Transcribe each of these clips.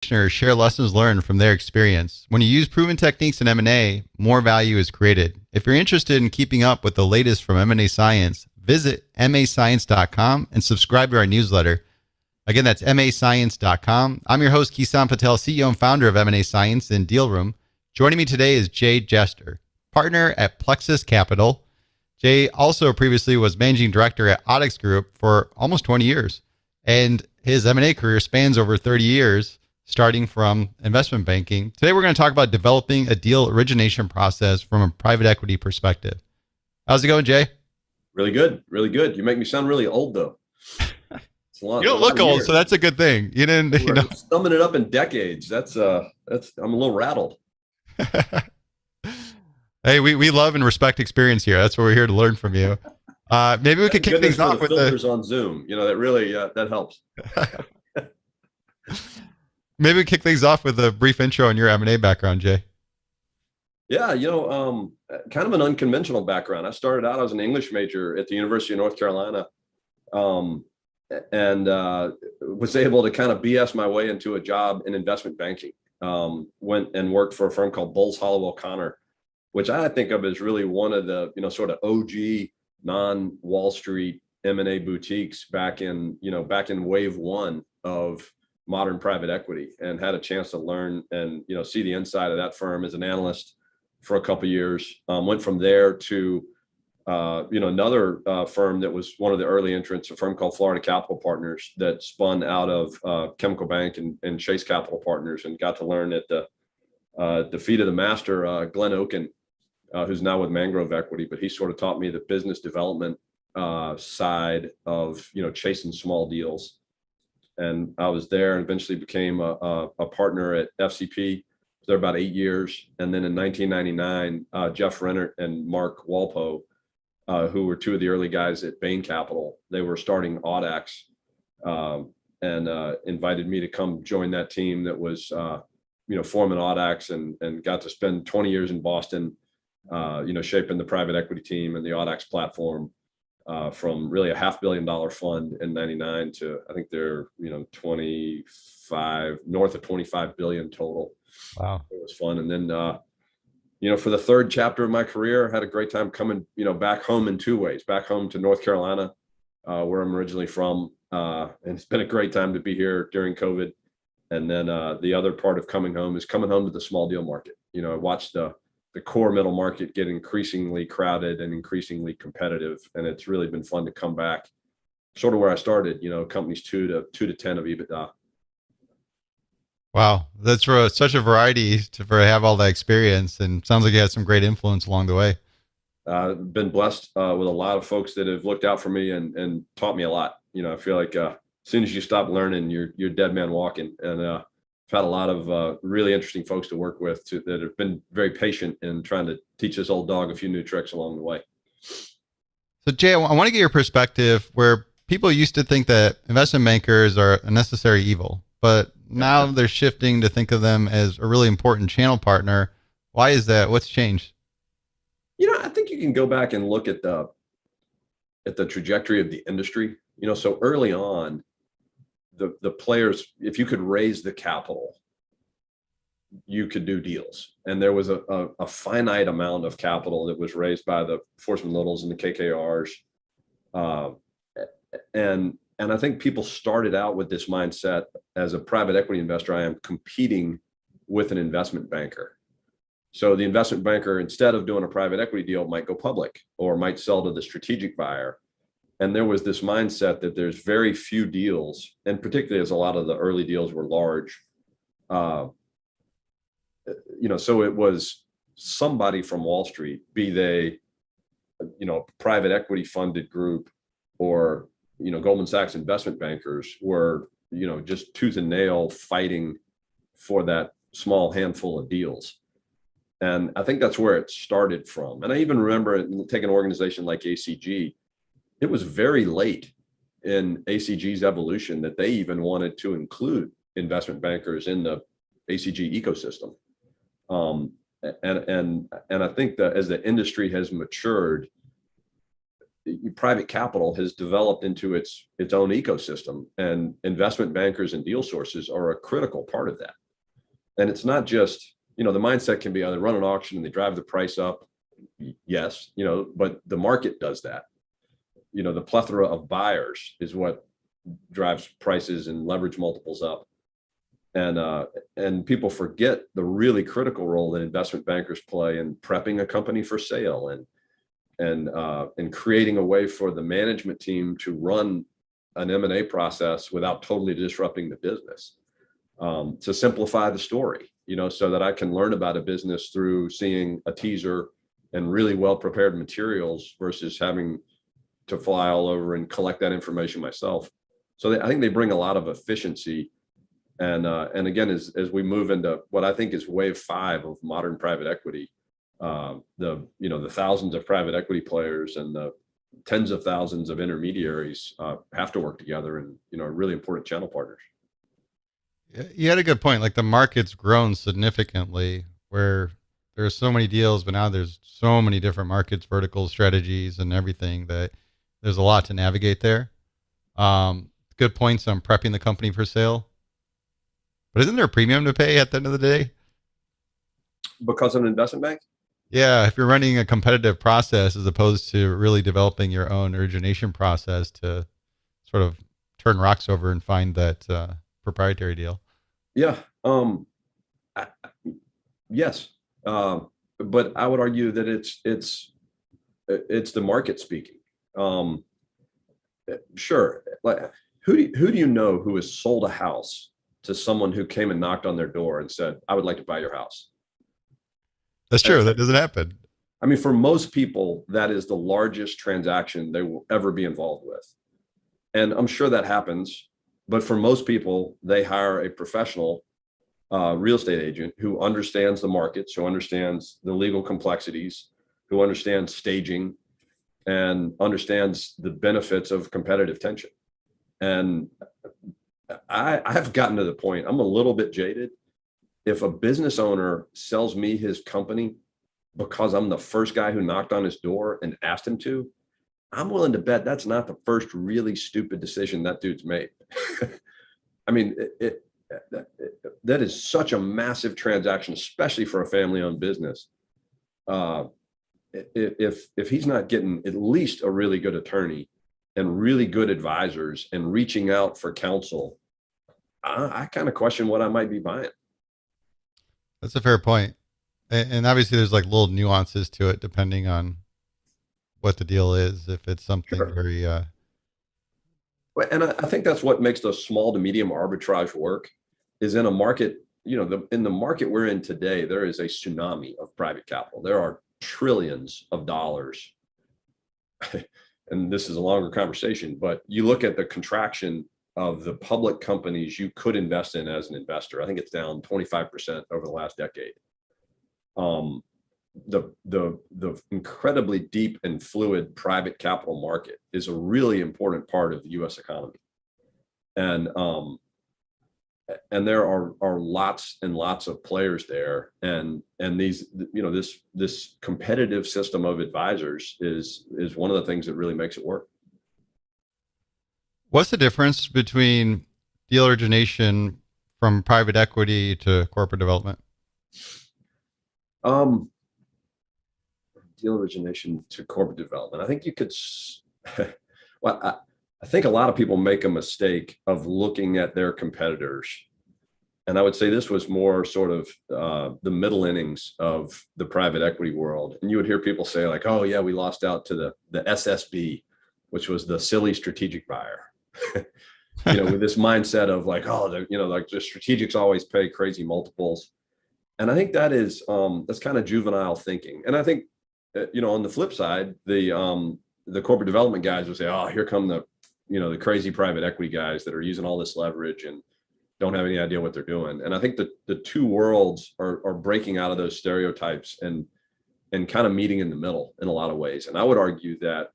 Practitioners share lessons learned from their experience. When you use proven techniques in M&A, more value is created. If you're interested in keeping up with the latest from M&A Science, visit mascience.com and subscribe to our newsletter. Again, that's mascience.com. I'm your host, Kisan Patel, CEO and founder of M&A Science and Deal Room. Joining me today is Jay Jester, partner at Plexus Capital. Jay also previously was managing director at Audix Group for almost 20 years, and his M&A career spans over 30 years, starting from investment banking. Today, we're going to talk about developing a deal origination process from a private equity perspective. How's it going, Jay? Really good. Really good. You make me sound really old, though. It's a lot, You don't look old, so that's a good thing. You didn't, We're summing it up in decades. That's I'm a little rattled. Hey, we love and respect experience here. That's what we're here to learn from you. Maybe we could kick things off with filters on Zoom. You know, that really that helps. Maybe we kick things off with a brief intro on your M&A background, Jay. Yeah, kind of an unconventional background. I started out as an English major at the University of North Carolina, and was able to kind of BS my way into a job in investment banking. Went and worked for a firm called Bowles Hollowell Connor, which I think of as really one of the sort of OG non-Wall Street M&A boutiques back in wave one of modern private equity, and had a chance to learn and see the inside of that firm as an analyst for a couple of years. Went from there to another firm that was one of the early entrants, a firm called Florida Capital Partners that spun out of Chemical Bank and Chase Capital Partners, and got to learn at the feet of the master, Glenn Oken, who's now with Mangrove Equity, but he sort of taught me the business development side of chasing small deals. And I was there and eventually became a partner at FCP. Was there about 8 years. And then in 1999, Jeff Rennert and Mark Walpo, who were two of the early guys at Bain Capital, they were starting Audax, and invited me to come join that team that was forming Audax, and got to spend 20 years in Boston, shaping the private equity team and the Audax platform. From really a $500 million fund in 99 to I think they're 25, north of 25 billion total. Wow, it was fun. And then for the third chapter of my career, I had a great time coming back home in two ways. Back home to North Carolina, where I'm originally from, and it's been a great time to be here during COVID. And then the other part of coming home is coming home to the small deal market. I watched the core middle market get increasingly crowded and increasingly competitive. And it's really been fun to come back sort of where I started, companies 2 to 10 of EBITDA. Wow. That's such a variety to have all that experience, and sounds like you had some great influence along the way. Been blessed with a lot of folks that have looked out for me and taught me a lot. I feel like as soon as you stop learning, you're dead man walking. And I've had a lot of really interesting folks to work with that have been very patient in trying to teach this old dog a few new tricks along the way. So Jay, I want to get your perspective, where people used to think that investment bankers are a necessary evil, but now they're shifting to think of them as a really important channel partner. Why is that? What's changed? I think you can go back and look at the trajectory of the industry. So early on, the players, if you could raise the capital, you could do deals. And there was a finite amount of capital that was raised by the Forsman Littles and the KKRs. And I think people started out with this mindset: as a private equity investor, I am competing with an investment banker. So the investment banker, instead of doing a private equity deal, might go public or might sell to the strategic buyer. And there was this mindset that there's very few deals, and particularly as a lot of the early deals were large, so it was somebody from Wall Street, be they, private equity funded group or, Goldman Sachs investment bankers, were, just tooth and nail fighting for that small handful of deals. And I think that's where it started from. And I even remember taking an organization like ACG. It was very late in ACG's evolution that they even wanted to include investment bankers in the ACG ecosystem. And I think that as the industry has matured, private capital has developed into its own ecosystem, and investment bankers and deal sources are a critical part of that. And it's not just, the mindset can be, they run an auction and they drive the price up. Yes, but the market does that. The plethora of buyers is what drives prices and leverage multiples up. And people forget the really critical role that investment bankers play in prepping a company for sale, and creating a way for the management team to run an M&A process without totally disrupting the business, to simplify the story, so that I can learn about a business through seeing a teaser and really well-prepared materials versus having to fly all over and collect that information myself. So I think they bring a lot of efficiency. And again, as we move into what I think is wave 5 of modern private equity, the thousands of private equity players and the tens of thousands of intermediaries have to work together, and are really important channel partners. You had a good point. Like, the market's grown significantly, where there's so many deals, but now there's so many different markets, vertical strategies, and everything, that there's a lot to navigate there. Good points on prepping the company for sale. But isn't there a premium to pay at the end of the day? Because of an investment bank? Yeah, if you're running a competitive process as opposed to really developing your own origination process to sort of turn rocks over and find that proprietary deal. Yeah. Yes. But I would argue that it's the market speaking. Sure. Like, who do you know who has sold a house to someone who came and knocked on their door and said, "I would like to buy your house"? That's true. That doesn't happen. I mean, for most people, that is the largest transaction they will ever be involved with. And I'm sure that happens. But for most people, they hire a professional real estate agent who understands the markets, who understands the legal complexities, who understands staging, and understands the benefits of competitive tension. And I have gotten to the point, I'm a little bit jaded. If a business owner sells me his company because I'm the first guy who knocked on his door and asked him to, I'm willing to bet that's not the first really stupid decision that dude's made. I mean, that is such a massive transaction, especially for a family-owned business. If he's not getting at least a really good attorney and really good advisors and reaching out for counsel, I kind of question what I might be buying. That's a fair point. And obviously there's like little nuances to it depending on what the deal is. If it's something Sure. very, And I think that's what makes the small to medium arbitrage work, is in a market, in the market we're in today, there is a tsunami of private capital. There are trillions of dollars. And this is a longer conversation, but you look at the contraction of the public companies you could invest in as an investor. I think it's down 25% over the last decade. The incredibly deep and fluid private capital market is a really important part of the U.S. economy, and there are lots and lots of players there, and these, this competitive system of advisors is one of the things that really makes it work. what's the difference between deal origination from private equity to corporate development? Deal origination to corporate development. I think you could, well, I think a lot of people make a mistake of looking at their competitors. And I would say this was more sort of the middle innings of the private equity world. And you would hear people say like, "Oh yeah, we lost out to the SSB, which was the silly strategic buyer." With this mindset of like, oh, like the strategics always pay crazy multiples. And I think that is, that's kind of juvenile thinking. And I think, on the flip side, the corporate development guys will say, "Oh, here come the crazy private equity guys that are using all this leverage and don't have any idea what they're doing." And I think that the two worlds are breaking out of those stereotypes and kind of meeting in the middle in a lot of ways. And I would argue that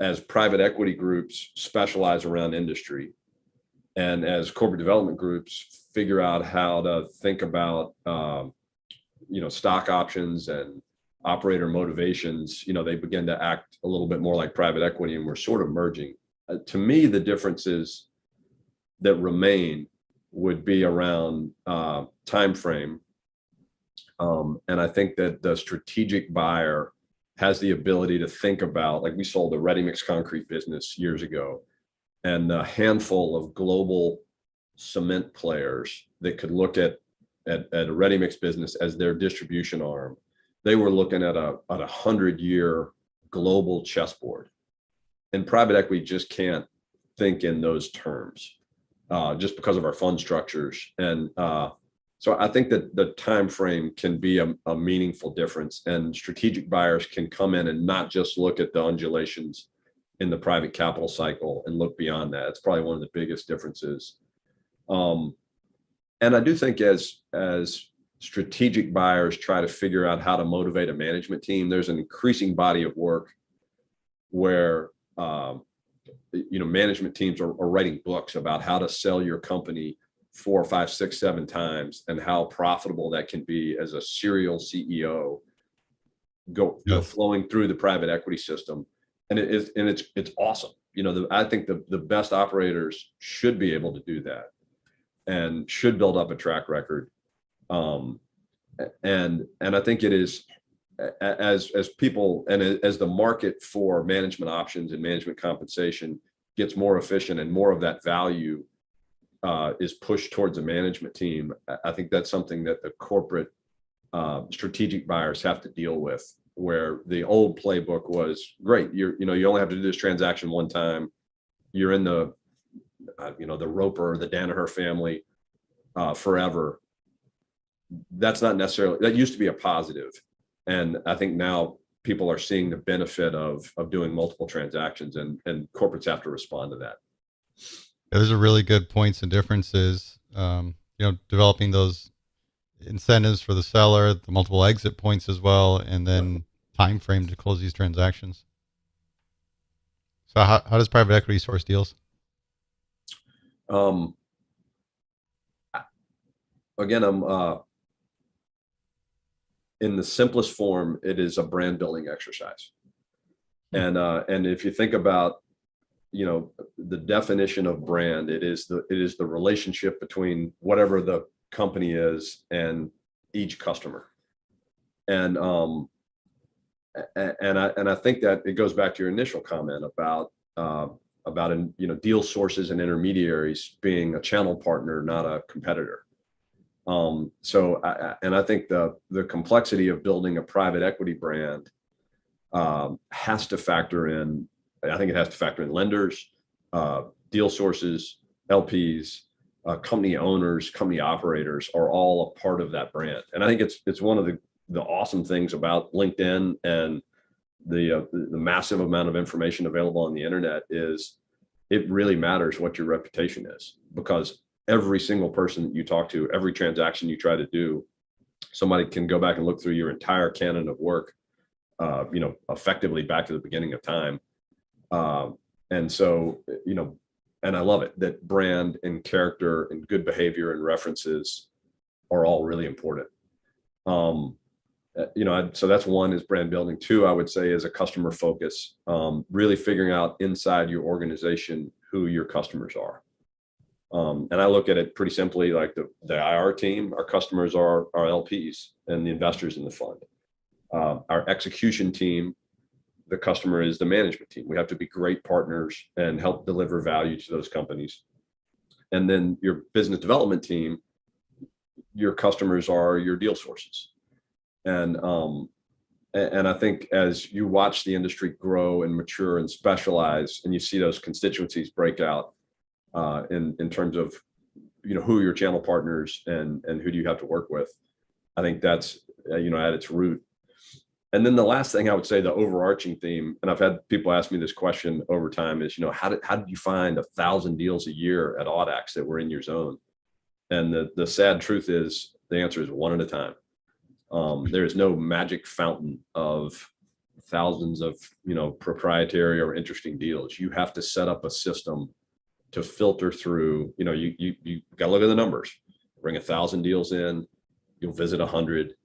as private equity groups specialize around industry, and as corporate development groups figure out how to think about stock options and operator motivations, they begin to act a little bit more like private equity, and we're sort of merging. To me, the differences that remain would be around time frame. And I think that the strategic buyer has the ability to think about, like we sold a ready mix concrete business years ago, and a handful of global cement players that could look at a ready mix business as their distribution arm. They were looking at a 100-year global chessboard, and private equity just can't think in those terms, just because of our fund structures. And so I think that the time frame can be a meaningful difference, and strategic buyers can come in and not just look at the undulations in the private capital cycle and look beyond that. It's probably one of the biggest differences. And I do think as strategic buyers try to figure out how to motivate a management team, there's an increasing body of work where management teams are writing books about how to sell your company 4, 5, 6, 7 times, and how profitable that can be as a serial CEO flowing through the private equity system. And it's awesome. I think the best operators should be able to do that and should build up a track record. And I think it is, as people and as the market for management options and management compensation gets more efficient and more of that value is pushed towards a management team, I think that's something that the corporate strategic buyers have to deal with, where the old playbook was great. You only have to do this transaction one time. You're in the Roper or the Danaher family forever. That's not necessarily, that used to be a positive. And I think now people are seeing the benefit of doing multiple transactions, and corporates have to respond to that. Those are really good points and differences. Developing those incentives for the seller, the multiple exit points as well, and then time frame to close these transactions. So how does private equity source deals? Again, I'm in the simplest form, it is a brand building exercise. And if you think about the definition of brand, it is the relationship between whatever the company is and each customer. And I think that it goes back to your initial comment about deal sources and intermediaries being a channel partner, not a competitor. So I think the complexity of building a private equity brand has to factor in. I think it has to factor in lenders, deal sources, LPs, company owners, company operators are all a part of that brand. And I think it's one of the awesome things about LinkedIn and the massive amount of information available on the internet is it really matters what your reputation is, because every single person that you talk to, every transaction you try to do, somebody can go back and look through your entire canon of work, effectively back to the beginning of time. And so, and I love it that brand and character and good behavior and references are all really important. So that's one, is brand building. Two, I would say, is a customer focus, really figuring out inside your organization who your customers are. And I look at it pretty simply, like the IR team, our customers are our LPs and the investors in the fund. Our execution team, the customer is the management team. We have to be great partners and help deliver value to those companies. And then your business development team, your customers are your deal sources. And I think as you watch the industry grow and mature and specialize, and you see those constituencies break out in terms of who are your channel partners and who do you have to work with, I think that's at its root. And then the last thing I would say, the overarching theme, and I've had people ask me this question over time, is how did you find 1,000 deals a year at Audax that were in your zone? And the sad truth is, the answer is one at a time. There is no magic fountain of thousands of proprietary or interesting deals. You have to set up a system to filter through. You got to look at the numbers. Bring 1,000 deals in, you'll visit 100.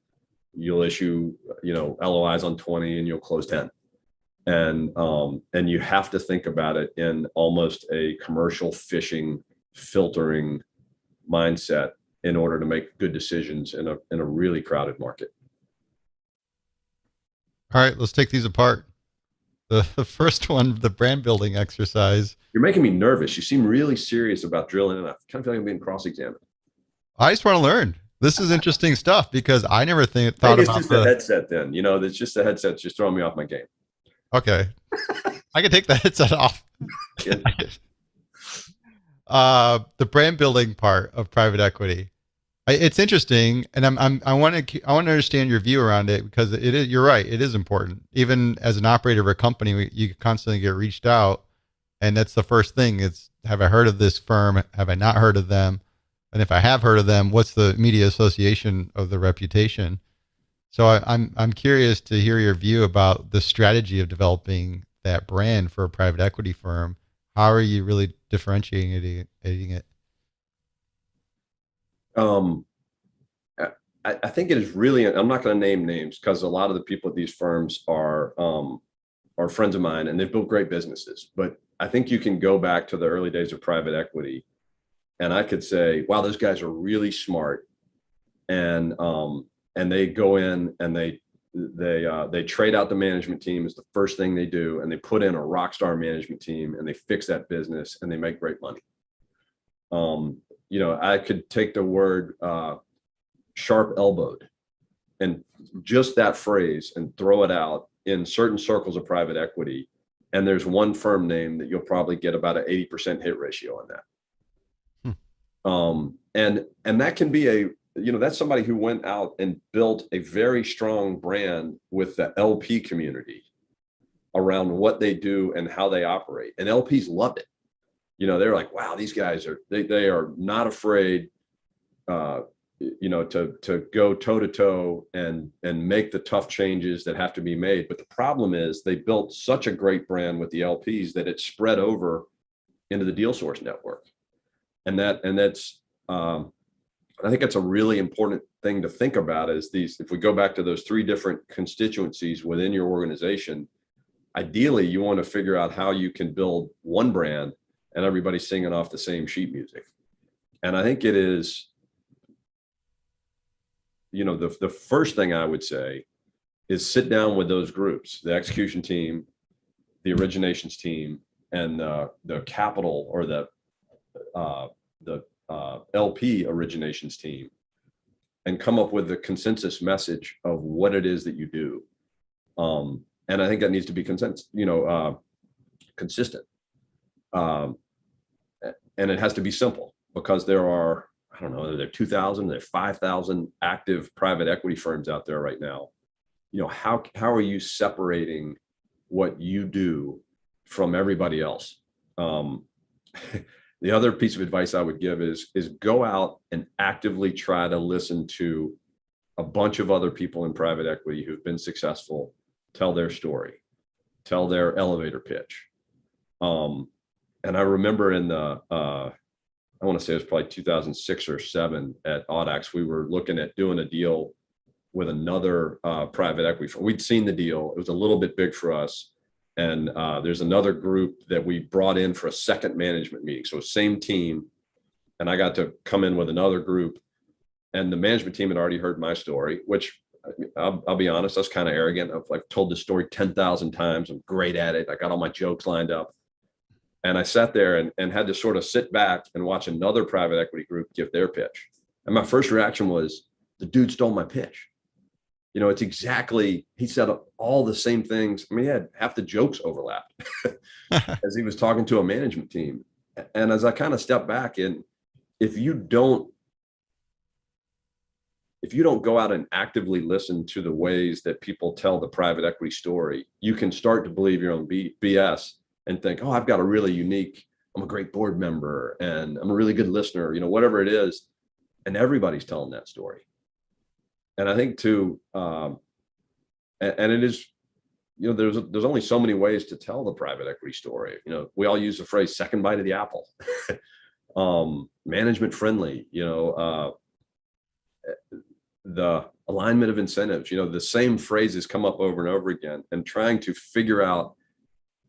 you'll issue, LOIs on 20 and you'll close 10. And you have to think about it in almost a commercial fishing, filtering mindset in order to make good decisions in a really crowded market. All right, let's take these apart. The first one, the brand building exercise. You're making me nervous. You seem really serious about drilling, and I kind of feel like I'm being cross-examined. I just want to learn. This is interesting stuff because I never thought Maybe it's about just the headset then. It's just the headset's just throwing me off my game. Okay. I can take the headset off. Yeah. The brand building part of private equity. It's interesting, and I want to understand your view around it because it is. You're right. It is important. Even as an operator of a company, you constantly get reached out, and that's the first thing. It's, have I heard of this firm? Have I not heard of them? And if I have heard of them, what's the media association of the reputation? So I'm curious to hear your view about the strategy of developing that brand for a private equity firm. How are you really differentiating it? I think it is really, I'm not going to name names because a lot of the people at these firms are friends of mine and they've built great businesses. But I think you can go back to the early days of private equity and I could say, wow, those guys are really smart. And they go in and they trade out the management team is the first thing they do. And they put in a rock star management team and they fix that business and they make great money. I could take the word sharp elbowed and just that phrase and throw it out in certain circles of private equity. And there's one firm name that you'll probably get about an 80% hit ratio on that. And that can be that's somebody who went out and built a very strong brand with the LP community around what they do and how they operate. And LPs loved it. They're like, wow, these guys they are not afraid, to go toe to toe and make the tough changes that have to be made. But the problem is they built such a great brand with the LPs that it spread over into the deal source network. That's I think it's a really important thing to think about is if we go back to those three different constituencies within your organization, ideally you want to figure out how you can build one brand and everybody singing off the same sheet music. And I think it is, the first thing I would say is sit down with those groups, the execution team, the originations team, and the capital or the LP originations team, and come up with the consensus message of what it is that you do. And I think that needs to be consistent. And it has to be simple because there are, I don't know, there are 2,000, there are 5,000 active private equity firms out there right now. How are you separating what you do from everybody else? The other piece of advice I would give is go out and actively try to listen to a bunch of other people in private equity who've been successful, tell their story, tell their elevator pitch. And I remember in I want to say it was probably 2006 or 7 at Audax, we were looking at doing a deal with another private equity firm. We'd seen the deal. It was a little bit big for us. And there's another group that we brought in for a second management meeting. So same team. And I got to come in with another group. And the management team had already heard my story, which I'll be honest, I was kind of arrogant. I've told this story 10,000 times. I'm great at it. I got all my jokes lined up. And I sat there and had to sort of sit back and watch another private equity group give their pitch. And my first reaction was, the dude stole my pitch. It's exactly, he said all the same things. I mean, he had half the jokes overlapped as he was talking to a management team. And as I kind of stepped back, and if you don't go out and actively listen to the ways that people tell the private equity story, you can start to believe your own BS and think, oh, I've got a really unique, I'm a great board member and I'm a really good listener, whatever it is. And everybody's telling that story. And I think too, and it is, there's only so many ways to tell the private equity story. We all use the phrase second bite of the apple, management friendly, the alignment of incentives, the same phrases come up over and over again, and trying to figure out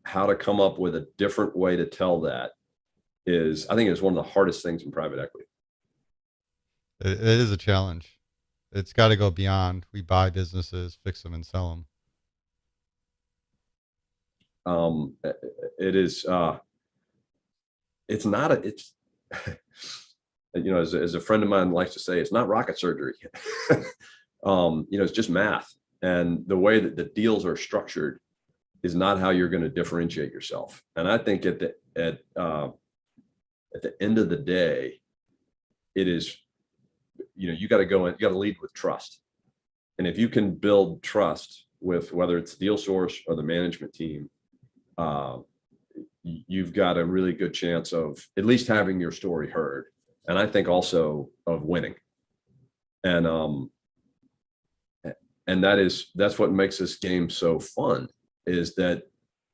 how to come up with a different way to tell that I think it's one of the hardest things in private equity. It is a challenge. It's got to go beyond we buy businesses, fix them, and sell them. It is, it's not it's, as a friend of mine likes to say, it's not rocket surgery. It's just math. And the way that the deals are structured is not how you're going to differentiate yourself. And I think at the end of the day, it is, you got to go in, you got to lead with trust. And if you can build trust with whether it's deal source or the management team, you've got a really good chance of at least having your story heard. And I think also of winning. And that's what makes this game so fun, is that,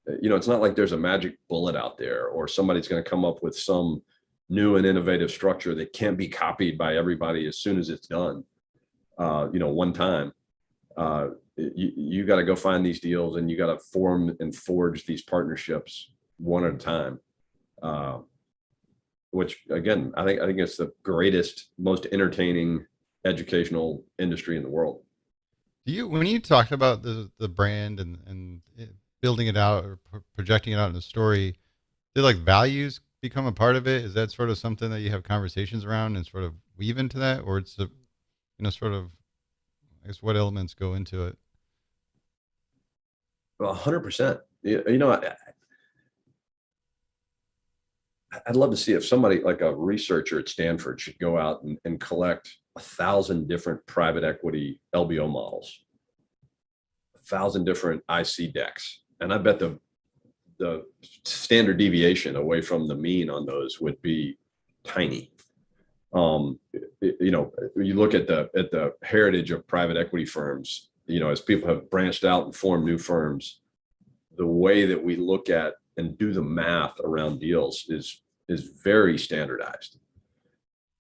it's not like there's a magic bullet out there, or somebody's going to come up with some new and innovative structure that can't be copied by everybody as soon as it's done, one time. You got to go find these deals, and you got to form and forge these partnerships one at a time. Which again, I think it's the greatest, most entertaining educational industry in the world. When you talked about the brand and building it out or projecting it out in a story, did like values become a part of it? Is that sort of something that you have conversations around and sort of weave into that, or it's sort of, I guess, what elements go into it? Well, 100%. I'd love to see if somebody like a researcher at Stanford should go out and collect 1,000 different private equity LBO models, 1,000 different IC decks. And I bet the standard deviation away from the mean on those would be tiny. You look at the heritage of private equity firms, as people have branched out and formed new firms, the way that we look at and do the math around deals is very standardized.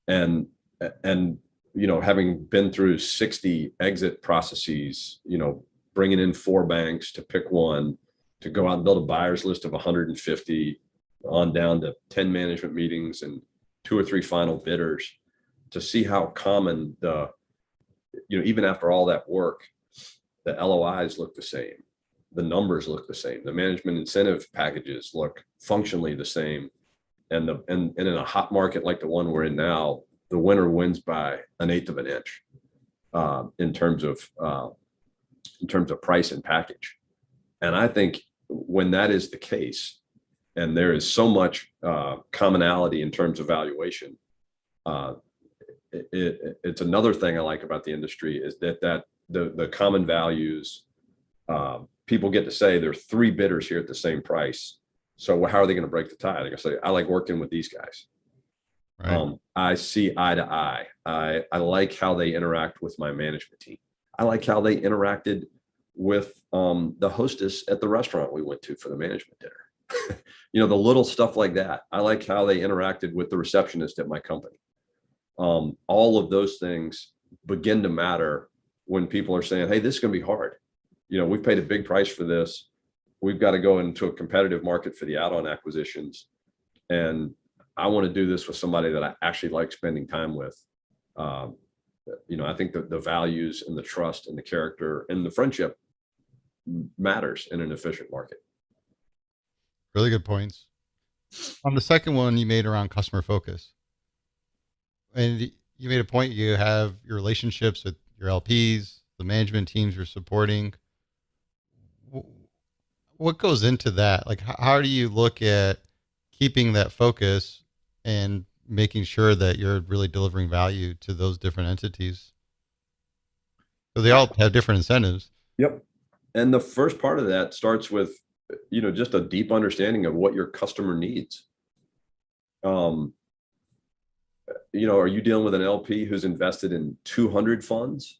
And having been through 60 exit processes, bringing in 4 banks to pick one, to go out and build a buyer's list of 150 on down to 10 management meetings and 2 or 3 final bidders, to see how common even after all that work, the LOIs look the same. The numbers look the same. The management incentive packages look functionally the same. And in a hot market like the one we're in now, the winner wins by 1/8 of an inch in terms of price and package. And I think when that is the case, and there is so much commonality in terms of valuation, it's another thing I like about the industry, is that the common values, people get to say there are 3 bidders here at the same price. So how are they going to break the tie? They're going to say, I like working with these guys. Right. I see eye to eye. I like how they interact with my management team. I like how they interacted with the hostess at the restaurant we went to for the management dinner. The little stuff like that. I like how they interacted with the receptionist at my company. All of those things begin to matter when people are saying, hey, this is going to be hard. We've paid a big price for this. We've got to go into a competitive market for the add-on acquisitions. And I want to do this with somebody that I actually like spending time with. I think that the values and the trust and the character and the friendship matters in an efficient market. Really good points. On the second one you made around customer focus, and you made a point, you have your relationships with your LPs, the management teams you're supporting. What goes into that? Like, how do you look at keeping that focus and making sure that you're really delivering value to those different entities? So they all have different incentives. Yep. And the first part of that starts with, just a deep understanding of what your customer needs. Are you dealing with an LP who's invested in 200 funds?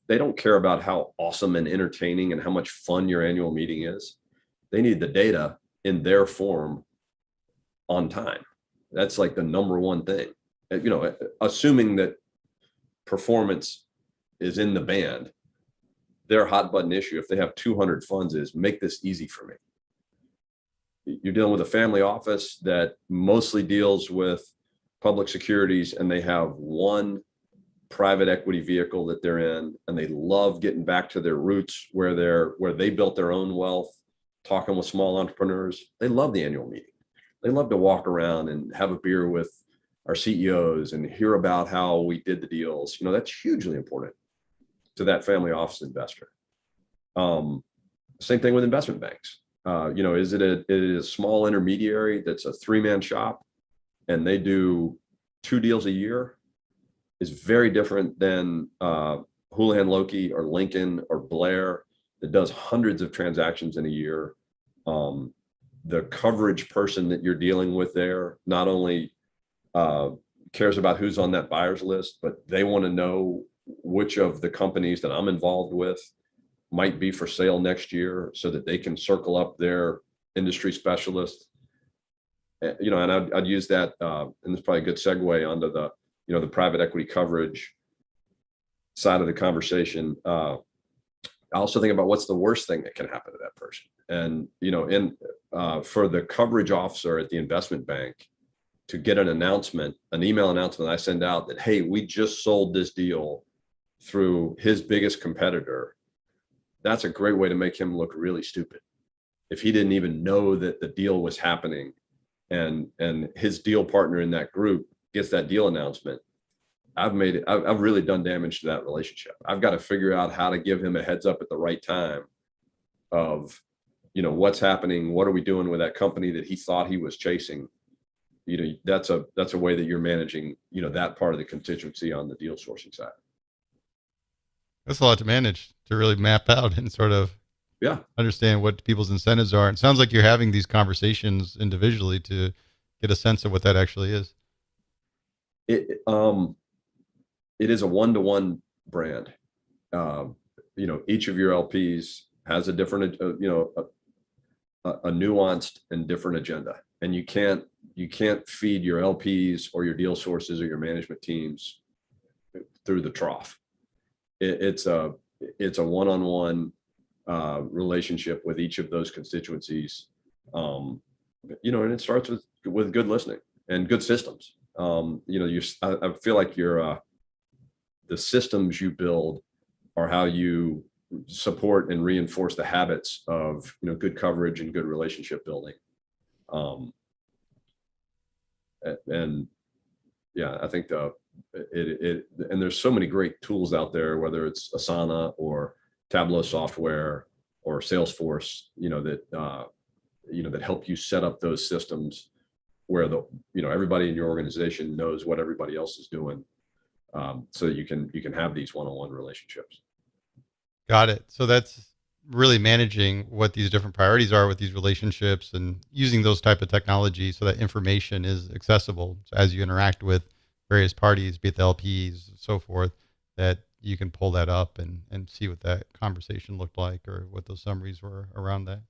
They don't care about how awesome and entertaining and how much fun your annual meeting is. They need the data in their form on time. That's like the number one thing. Assuming that performance is in the band, their hot button issue, if they have 200 funds, is make this easy for me. You're dealing with a family office that mostly deals with public securities, and they have one private equity vehicle that they're in, and they love getting back to their roots where they built their own wealth, talking with small entrepreneurs. They love the annual meeting. They love to walk around and have a beer with our CEOs and hear about how we did the deals. That's hugely important to that family office investor. Same thing with investment banks. Is it a small intermediary that's a 3-man shop and they do 2 deals a year? Is very different than Houlihan Lokey or Lincoln or Blair that does hundreds of transactions in a year. The coverage person that you're dealing with there not only cares about who's on that buyer's list, but they want to know which of the companies that I'm involved with might be for sale next year so that they can circle up their industry specialist. And I'd use that, and it's probably a good segue onto the private equity coverage side of the conversation. I also think about what's the worst thing that can happen to that person. And, for the coverage officer at the investment bank to get an email announcement I send out that, hey, we just sold this deal through his biggest competitor. That's a great way to make him look really stupid. If he didn't even know that the deal was happening and his deal partner in that group gets that deal announcement, I've really done damage to that relationship. I've got to figure out how to give him a heads up at the right time of, what's happening. What are we doing with that company that he thought he was chasing? That's a way that you're managing, that part of the constituency on the deal sourcing side. That's a lot to manage, to really map out and sort of understand what people's incentives are. It sounds like you're having these conversations individually to get a sense of what that actually is. It is a 1-to-1 brand. Each of your LPs has a different, a nuanced and different agenda, and you can't feed your LPs or your deal sources or your management teams through the trough. It's a one-on-one relationship with each of those constituencies, and it starts with good listening and good systems. I feel like the systems you build are how you support and reinforce the habits of good coverage and good relationship building. I think and there's so many great tools out there, whether it's Asana or Tableau software or Salesforce, that help you set up those systems where everybody in your organization knows what everybody else is doing, so that you can have these one-on-one relationships. Got it. So that's really managing what these different priorities are with these relationships and using those type of technology so that information is accessible. So as you interact with various parties, be it the LPs and so forth, that you can pull that up and see what that conversation looked like or what those summaries were around that.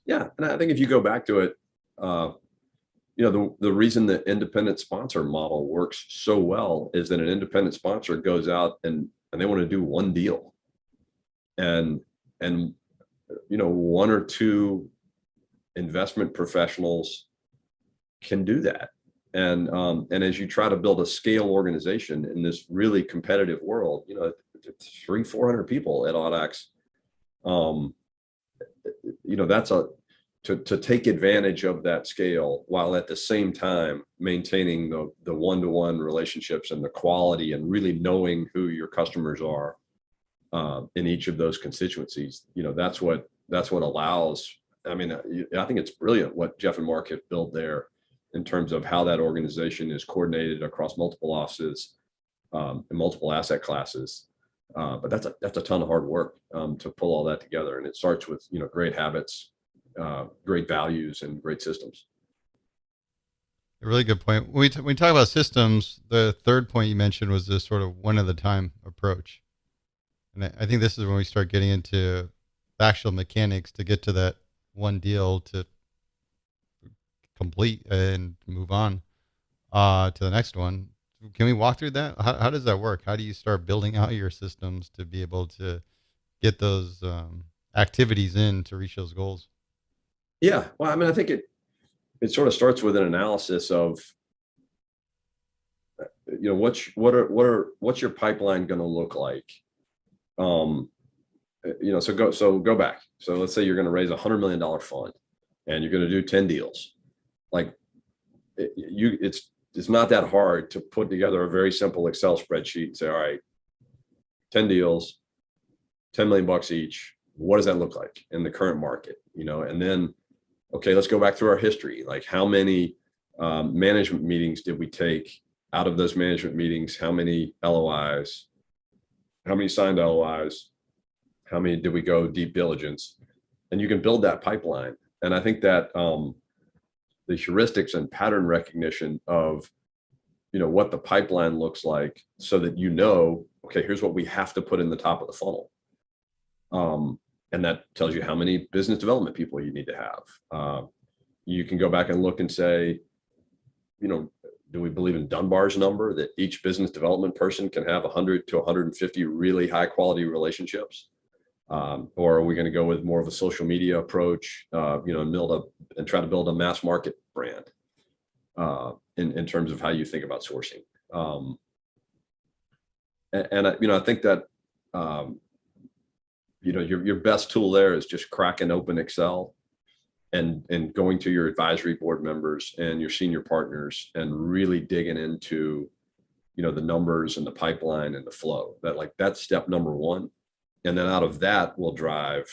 Yeah. And I think if you go back to it, the reason the independent sponsor model works so well is that an independent sponsor goes out and they want to do one deal. And 1 or 2 investment professionals can do that. And as you try to build a scale organization in this really competitive world, 300-400 people at Audax, that's to take advantage of that scale while at the same time maintaining the one-to-one relationships and the quality and really knowing who your customers are in each of those constituencies. That's what allows. I mean, I think it's brilliant what Jeff and Mark have built there in terms of how that organization is coordinated across multiple offices and multiple asset classes. But that's a ton of hard work to pull all that together, and it starts with great habits, great values, and great systems. A really good point. When we talk about systems, the third point you mentioned was this sort of one at a time approach. And I think this is when we start getting into the actual mechanics to get to that one deal to complete and move on to the next one. Can we walk through that? How does that work? How do you start building out your systems to be able to get those activities in to reach those goals? Yeah. Well, I mean, I think it sort of starts with an analysis of, what's your pipeline going to look like? So go back. So let's say you're going to raise $100 million fund and you're going to do 10 deals. Like it's not that hard to put together a very simple Excel spreadsheet and say, all right, 10 deals, 10 million bucks each. What does that look like in the current market? And then, okay, let's go back through our history. Like how many management meetings did we take? Out of those management meetings, how many LOIs, how many signed LOIs, how many did we go deep diligence? And you can build that pipeline. And I think that the heuristics and pattern recognition of, what the pipeline looks like so that, okay, here's what we have to put in the top of the funnel. And that tells you how many business development people you need to have. You can go back and look and say, do we believe in Dunbar's number that each business development person can have 100 to 150 really high quality relationships? Or are we going to go with more of a social media approach, and try to build a mass market brand in terms of how you think about sourcing? I think that, your best tool there is just cracking open Excel and going to your advisory board members and your senior partners and really digging into, the numbers and the pipeline and the flow. That's step number one. And then out of that will drive,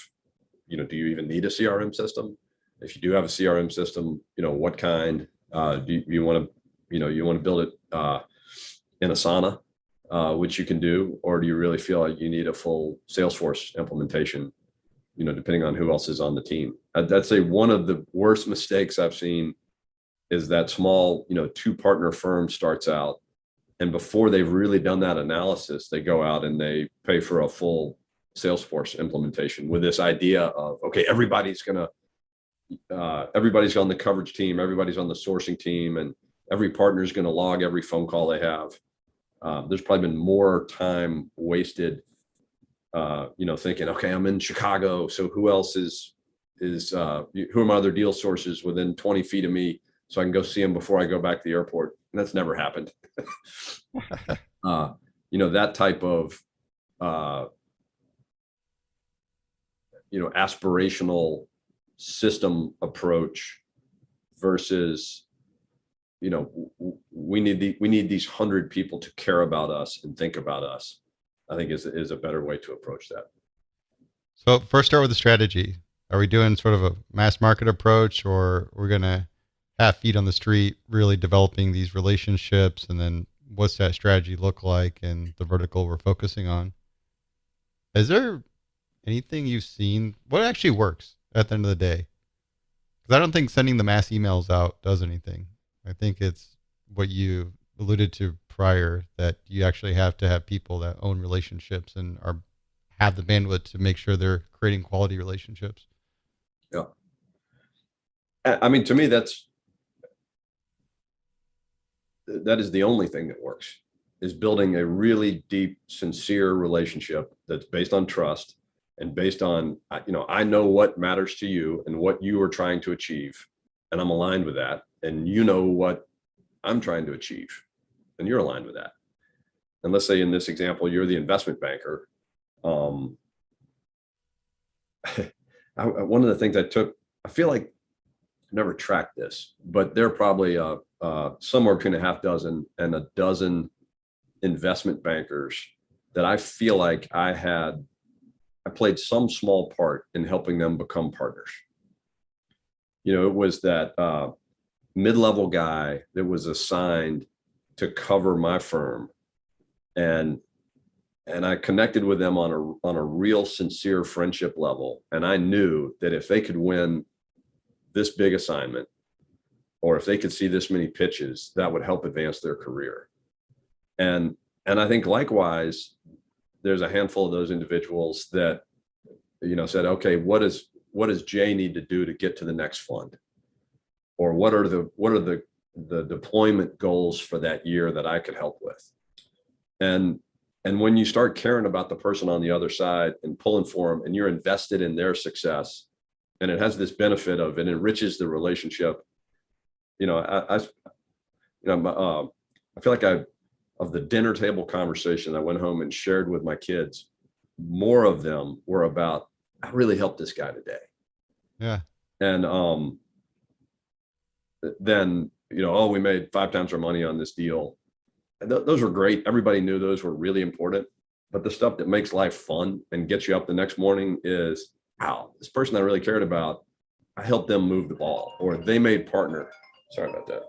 do you even need a CRM system? If you do have a CRM system, what kind? Do you want to build it in Asana, which you can do, or do you really feel like you need a full Salesforce implementation? Depending on who else is on the team. I'd say one of the worst mistakes I've seen is that small, 2-partner firm starts out, and before they've really done that analysis, they go out and they pay for a full Salesforce implementation with this idea of, okay, everybody's on the coverage team, everybody's on the sourcing team, and every partner is going to log every phone call they have. There's probably been more time wasted thinking, okay, I'm in Chicago, so who else who are my other deal sources within 20 feet of me, so I can go see them before I go back to the airport? And that's never happened. That type of aspirational system approach versus, we need these 100 people to care about us and think about us, I think is a better way to approach that. So first start with the strategy. Are we doing sort of a mass market approach, or we're going to have feet on the street, really developing these relationships? And then what's that strategy look like and the vertical we're focusing on? Is there anything you've seen? What actually works at the end of the day? Because I don't think sending the mass emails out does anything. I think it's what you alluded to prior, that you actually have to have people that own relationships and have the bandwidth to make sure they're creating quality relationships. Yeah. I mean, to me, that is the only thing that works, is building a really deep, sincere relationship that's based on trust and based on, I know what matters to you and what you are trying to achieve, and I'm aligned with that. And you know what I'm trying to achieve, and you're aligned with that. And let's say in this example, you're the investment banker. One of the things I feel like I've never tracked this, but there are probably somewhere between a half dozen and a dozen investment bankers that I feel like I played some small part in helping them become partners. It was that mid-level guy that was assigned to cover my firm, and I connected with them on a real sincere friendship level. And I knew that if they could win this big assignment, or if they could see this many pitches, that would help advance their career. And I think likewise, there's a handful of those individuals that, said, okay, what does Jay need to do to get to the next fund? Or what are the the deployment goals for that year that I could help with. And when you start caring about the person on the other side and pulling for them, and you're invested in their success, and it has this benefit of, it enriches the relationship. I feel like of the dinner table conversation I went home and shared with my kids, more of them were about, I really helped this guy today. Yeah. And then, we made 5 times our money on this deal. And those were great. Everybody knew those were really important. But the stuff that makes life fun and gets you up the next morning is, wow, this person I really cared about, I helped them move the ball, or they made partner. Sorry about that.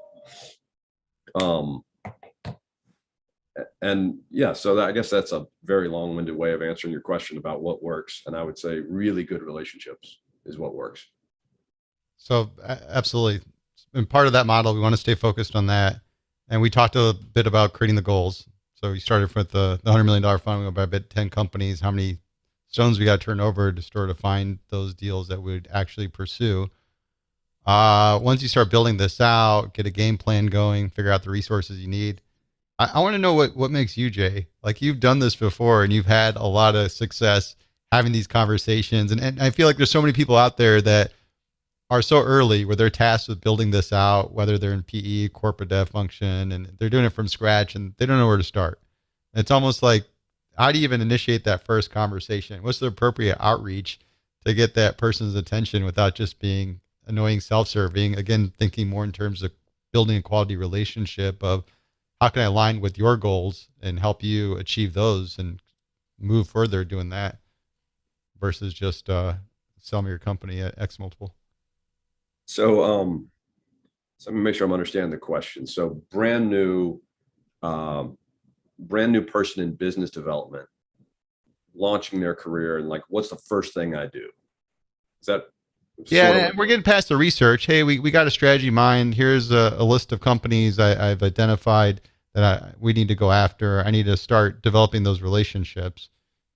And yeah, so I guess that's a very long-winded way of answering your question about what works. And I would say really good relationships is what works. So absolutely. And part of that model, we want to stay focused on that. And we talked a bit about creating the goals. So we started with the $100 million fund. We went by a bit 10 companies, how many stones we got to turn over to start to find those deals that we'd actually pursue. Once you start building this out, get a game plan going, figure out the resources you need. I want to know what makes you, Jay. Like, you've done this before and you've had a lot of success having these conversations. And I feel like there's so many people out there that are so early where they're tasked with building this out, whether they're in PE, corporate dev function, and they're doing it from scratch and they don't know where to start. It's almost like, how do you even initiate that first conversation? What's the appropriate outreach to get that person's attention without just being annoying self-serving? Again, thinking more in terms of building a quality relationship of, how can I align with your goals and help you achieve those and move further doing that versus just sell me your company at X multiple? So, let me make sure I'm understanding the question. So brand new person in business development, launching their career, and like, what's the first thing I do? Is that? Yeah, and we're getting past the research. Hey, we got a strategy in mind. Here's a list of companies I've identified that we need to go after. I need to start developing those relationships.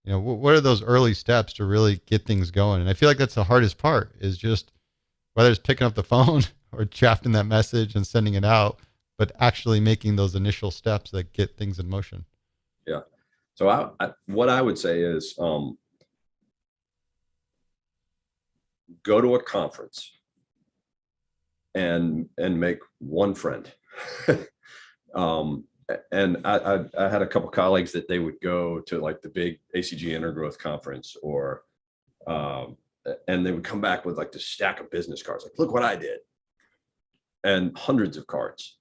What are those early steps to really get things going? And I feel like that's the hardest part, is just whether it's picking up the phone or drafting that message and sending it out, but actually making those initial steps that get things in motion. Yeah. So what I would say is, go to a conference and make one friend. And I had a couple colleagues that they would go to like the big ACG Intergrowth conference, or and they would come back with like this stack of business cards, like, look what I did, and hundreds of cards.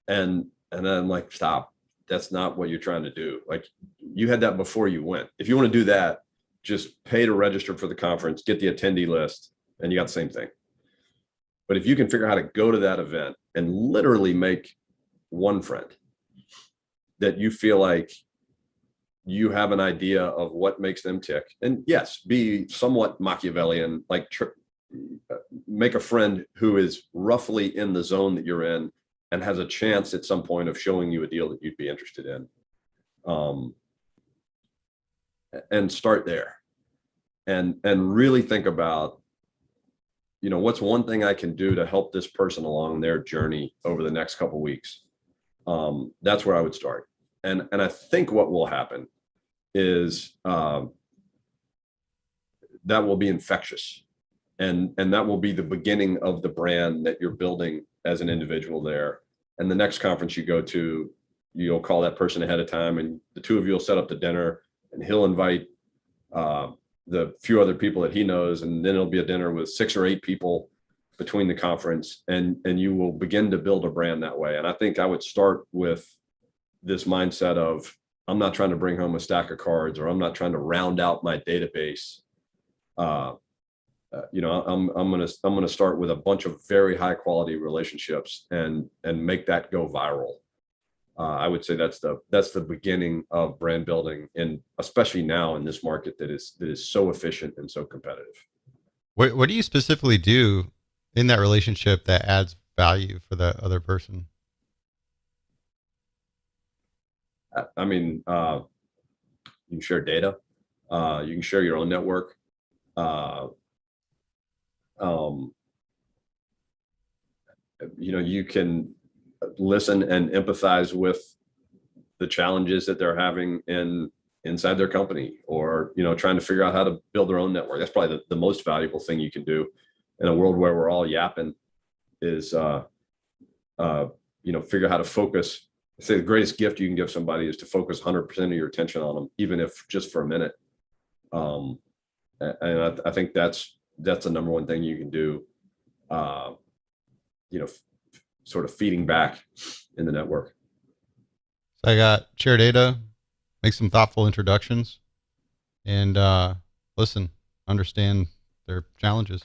And then I'm like, stop. That's not what you're trying to do. Like, you had that before you went. If you want to do that, just pay to register for the conference, get the attendee list, and you got the same thing. But if you can figure out how to go to that event and literally make one friend that you feel like you have an idea of what makes them tick, and yes, be somewhat Machiavellian, like make a friend who is roughly in the zone that you're in and has a chance at some point of showing you a deal that you'd be interested in. And start there, and really think about, what's one thing I can do to help this person along their journey over the next couple of weeks. That's where I would start. And I think what will happen is that will be infectious, and that will be the beginning of the brand that you're building as an individual there. And the next conference you go to, you'll call that person ahead of time, and the two of you will set up the dinner, and he'll invite the few other people that he knows, and then it'll be a dinner with 6 or 8 people between the conference, and you will begin to build a brand that way. And I think I would start with this mindset of, I'm not trying to bring home a stack of cards, or I'm not trying to round out my database. I'm going to start with a bunch of very high quality relationships and make that go viral. I would say that's the beginning of brand building, and especially now in this market that is so efficient and so competitive. What do you specifically do in that relationship that adds value for that other person? I mean, you can share data, you can share your own network. You can listen and empathize with the challenges that they're having inside their company, or, trying to figure out how to build their own network. That's probably the most valuable thing you can do in a world where we're all yapping, is, figure out how to focus. I say the greatest gift you can give somebody is to focus 100% of your attention on them, even if just for a minute. And I think that's the number one thing you can do, sort of feeding back in the network. So I got share data, make some thoughtful introductions, and listen, understand their challenges.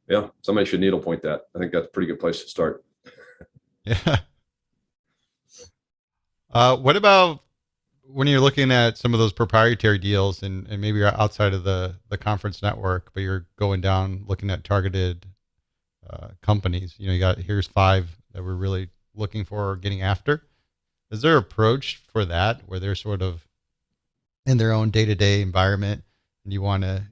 Yeah, somebody should needlepoint that. I think that's a pretty good place to start. Yeah. What about when you're looking at some of those proprietary deals, and maybe you're outside of the conference network, but you're going down looking at targeted companies? Here's 5 that we're really looking for or getting after. Is there an approach for that where they're sort of in their own day-to-day environment, and you want to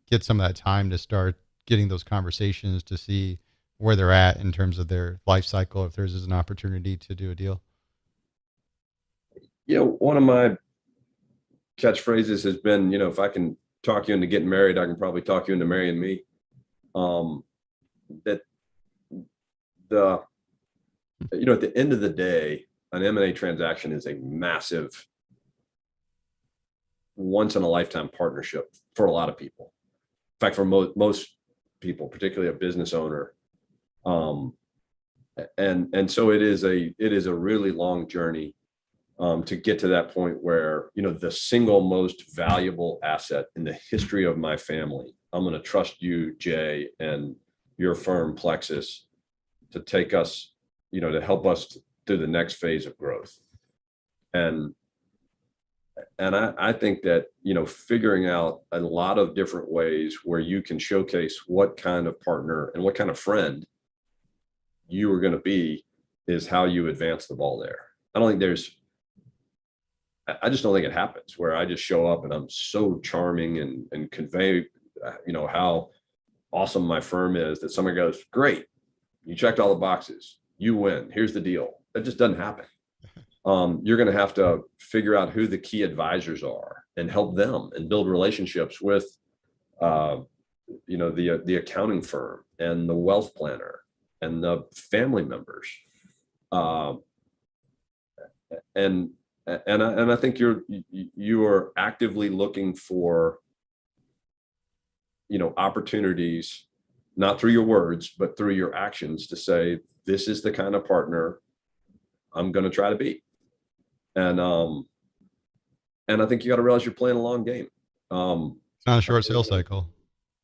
get some of that time to start getting those conversations to see where they're at in terms of their life cycle, if there's an opportunity to do a deal? One of my catchphrases has been, if I can talk you into getting married, I can probably talk you into marrying me. At the end of the day, an M&A transaction is a massive, once in a lifetime partnership for a lot of people. In fact, for most people, particularly a business owner. And so it is a really long journey to get to that point where, the single most valuable asset in the history of my family, I'm going to trust you, Jay, and your firm, Plexus, to take us, to help us through the next phase of growth. And I think that, figuring out a lot of different ways where you can showcase what kind of partner and what kind of friend you are going to be is how you advance the ball there. I just don't think it happens where I just show up and I'm so charming and convey, how awesome my firm is, that somebody goes, great, you checked all the boxes, you win, here's the deal. That just doesn't happen. You're going to have to figure out who the key advisors are and help them and build relationships with, the accounting firm and the wealth planner and the family members. And I think you are actively looking for, opportunities, not through your words, but through your actions, to say, this is the kind of partner I'm going to try to be. And I think you got to realize you're playing a long game. It's not a short sales cycle.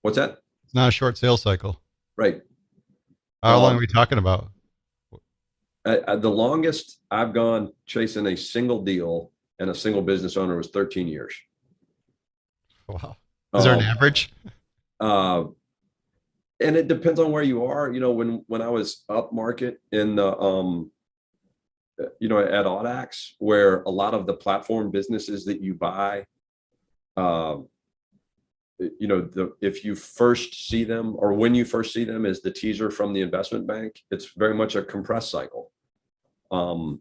What's that? It's not a short sales cycle. Right. How long are we talking about? The longest I've gone chasing a single deal and a single business owner was 13 years. Wow. Is there an average? And it depends on where you are. When I was up market in the, at Audax, where a lot of the platform businesses that you buy, if you first see them, or when you first see them, is the teaser from the investment bank. It's very much a compressed cycle. One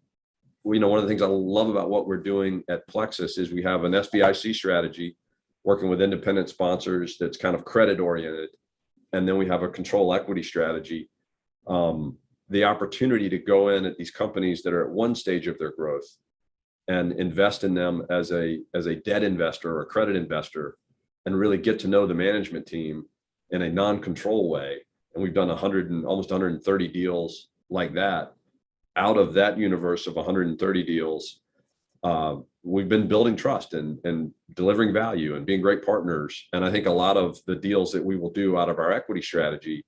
of the things I love about what we're doing at Plexus is we have an SBIC strategy working with independent sponsors that's kind of credit oriented. And then we have a control equity strategy. The opportunity to go in at these companies that are at one stage of their growth and invest in them as a debt investor or credit investor, and really get to know the management team in a non-control way. And we've done almost 130 deals like that. Out of that universe of 130 deals, we've been building trust and delivering value and being great partners. And I think a lot of the deals that we will do out of our equity strategy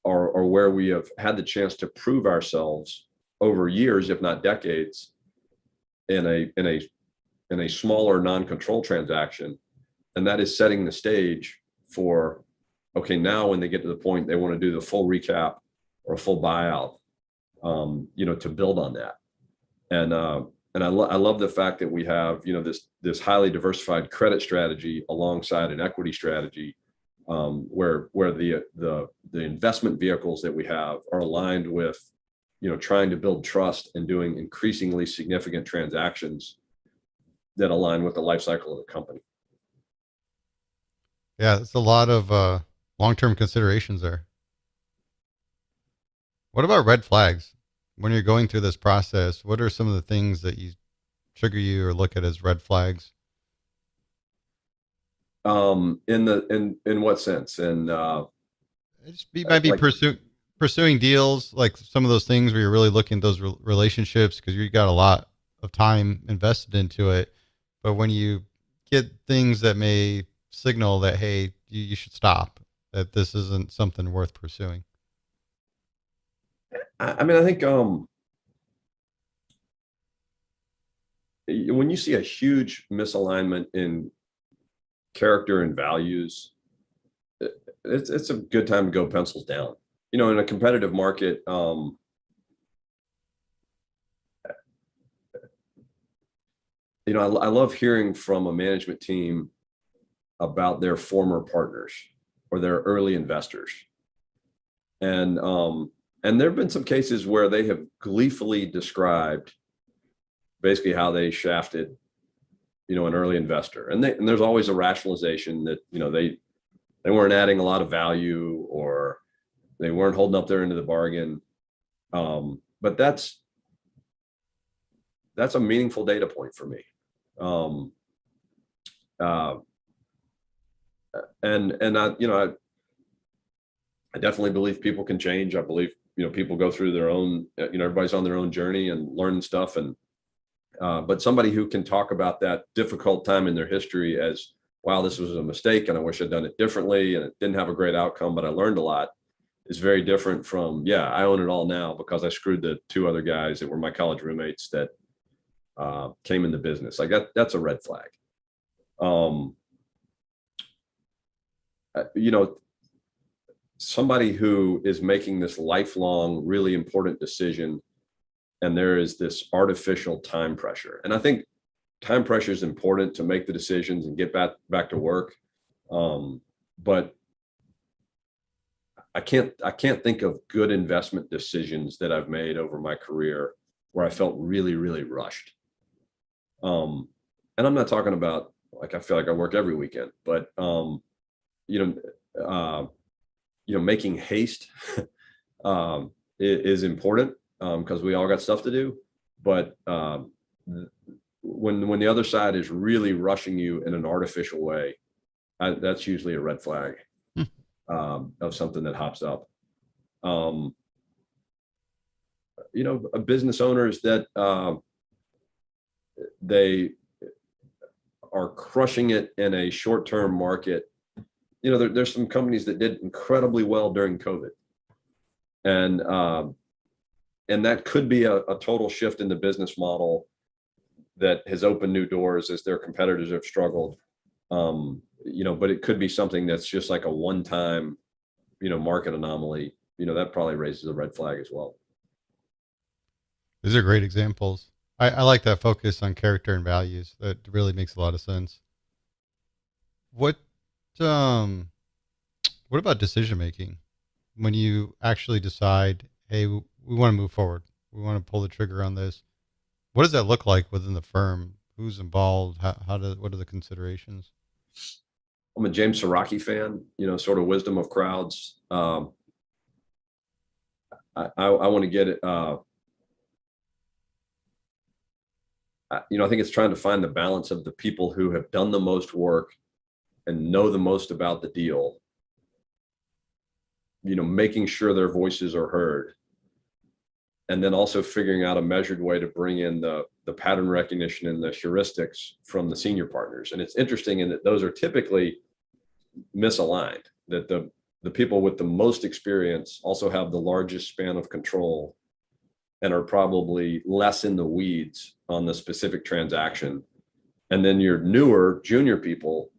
are where we have had the chance to prove ourselves over years, if not decades, in a smaller non-control transaction. And that is setting the stage for, okay, now when they get to the point they want to do the full recap or a full buyout, to build on that. And I love the fact that we have, this highly diversified credit strategy alongside an equity strategy, where the investment vehicles that we have are aligned with, trying to build trust and doing increasingly significant transactions that align with the life cycle of the company. Yeah, it's a lot of long-term considerations there. What about red flags? When you're going through this process, what are some of the things that you trigger you or look at as red flags? In what sense? And You might be like, pursuing deals, like some of those things where you're really looking at those relationships because you got a lot of time invested into it. But when you get things that may signal that, hey, you should stop, that this isn't something worth pursuing. I mean, I think when you see a huge misalignment in character and values, it's a good time to go pencils down. In a competitive market, I love hearing from a management team about their former partners or their early investors. And there have been some cases where they have gleefully described basically how they shafted, an early investor. And there's always a rationalization that, they weren't adding a lot of value or they weren't holding up their end of the bargain. But that's a meaningful data point for me. And I definitely believe people can change. I believe, people go through their own, everybody's on their own journey and learning stuff. And, but somebody who can talk about that difficult time in their history as, wow, this was a mistake and I wish I'd done it differently and it didn't have a great outcome, but I learned a lot, is very different from, yeah, I own it all now because I screwed the two other guys that were my college roommates that came into business. Like that's a red flag. Somebody who is making this lifelong, really important decision, and there is this artificial time pressure. And I think time pressure is important to make the decisions and get back to work. But I can't think of good investment decisions that I've made over my career where I felt really, really rushed. And I'm not talking about like I feel like I work every weekend, but making haste is important because we all got stuff to do. But when the other side is really rushing you in an artificial way, that's usually a red flag of something that hops up. Business owners that they are crushing it in a short-term market. There's some companies that did incredibly well during COVID, and that could be a total shift in the business model that has opened new doors as their competitors have struggled. But it could be something that's just like a one-time, market anomaly. That probably raises a red flag as well. These are great examples. I like that focus on character and values. That really makes a lot of sense. What about decision making? When you actually decide, hey, we want to move forward, we want to pull the trigger on this. What does that look like within the firm? Who's involved? What are the considerations? I'm a James Siraki fan. Sort of wisdom of crowds. I want to get it. I think it's trying to find the balance of the people who have done the most work and know the most about the deal, making sure their voices are heard, and then also figuring out a measured way to bring in the pattern recognition and the heuristics from the senior partners. And it's interesting in that those are typically misaligned, that the people with the most experience also have the largest span of control and are probably less in the weeds on the specific transaction. And then your newer junior people,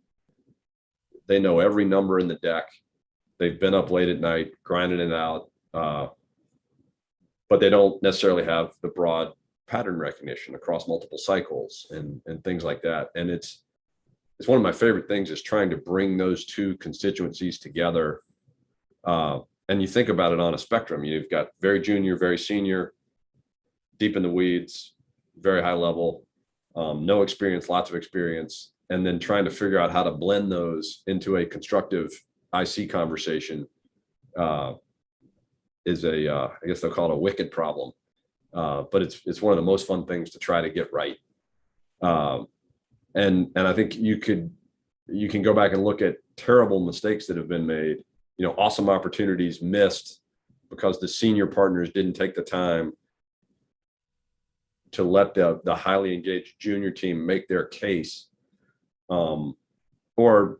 they know every number in the deck. They've been up late at night, grinding it out, but they don't necessarily have the broad pattern recognition across multiple cycles and things like that. And it's one of my favorite things is trying to bring those two constituencies together And you think about it on a spectrum. You've got very junior, very senior, deep in the weeds, very high level, no experience, lots of experience, and then trying to figure out how to blend those into a constructive IC conversation is I guess they'll call it a wicked problem. But it's one of the most fun things to try to get right. And I think you can go back and look at terrible mistakes that have been made, awesome opportunities missed because the senior partners didn't take the time to let the highly engaged junior team make their case. Or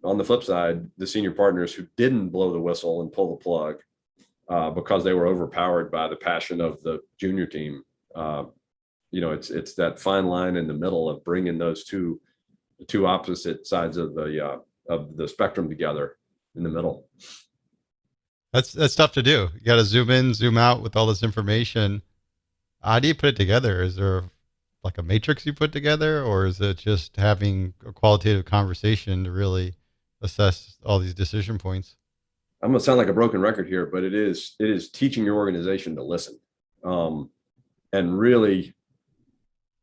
on the flip side, the senior partners who didn't blow the whistle and pull the plug because they were overpowered by the passion of the junior team. It's that fine line in the middle of bringing those two opposite sides of the spectrum together in the middle. That's tough to do. You got to zoom in, zoom out with all this information. How do you put it together? Is there like a matrix you put together, or is it just having a qualitative conversation to really assess all these decision points? I'm going to sound like a broken record here, but it is teaching your organization to listen, and really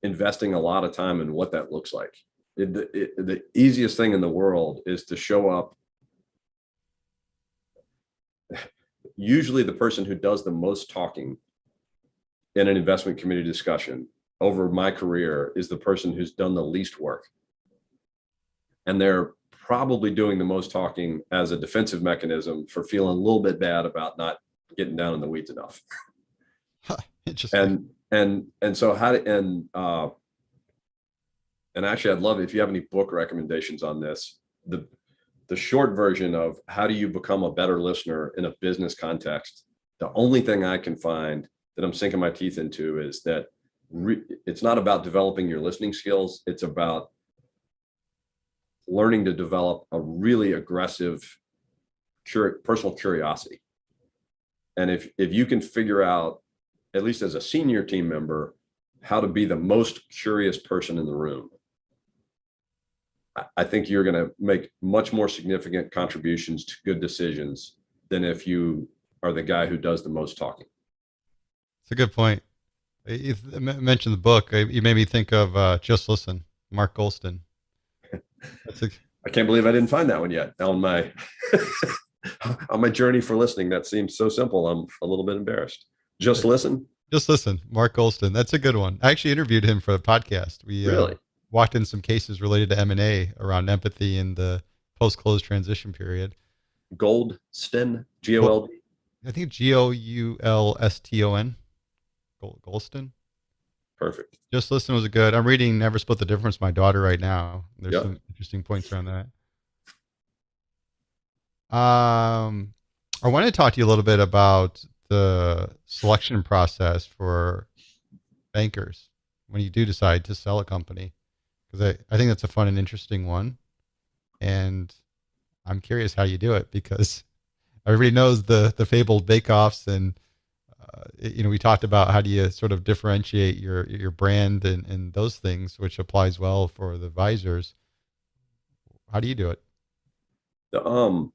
investing a lot of time in what that looks like. The easiest thing in the world is to show up. Usually the person who does the most talking in an investment committee discussion over my career is the person who's done the least work. And they're probably doing the most talking as a defensive mechanism for feeling a little bit bad about not getting down in the weeds enough. Interesting. And so and actually I'd love it if you have any book recommendations on this. The short version of how do you become a better listener in a business context. The only thing I can find that I'm sinking my teeth into is that it's not about developing your listening skills. It's about learning to develop a really aggressive personal curiosity. And if you can figure out, at least as a senior team member, how to be the most curious person in the room, I think you're going to make much more significant contributions to good decisions than if you are the guy who does the most talking. It's a good point. You mentioned the book. You made me think of Just Listen, Mark Goldston. I can't believe I didn't find that one yet on my on my journey for listening. That seems so simple. I'm a little bit embarrassed. Just Listen. Just Listen, Mark Goldston. That's a good one. I actually interviewed him for a podcast. We really walked in some cases related to M&A around empathy in the post-close transition period. Goldston, Gold. I think Goulston. Goldston. Perfect. Just Listen was a good. I'm reading Never Split the Difference with my daughter right now. There's some interesting points around that. I want to talk to you a little bit about the selection process for bankers when you do decide to sell a company, because I think that's a fun and interesting one. And I'm curious how you do it, because everybody knows the fabled bake-offs, and we talked about how do you sort of differentiate your brand and those things, which applies well for the advisors. How do you do it? I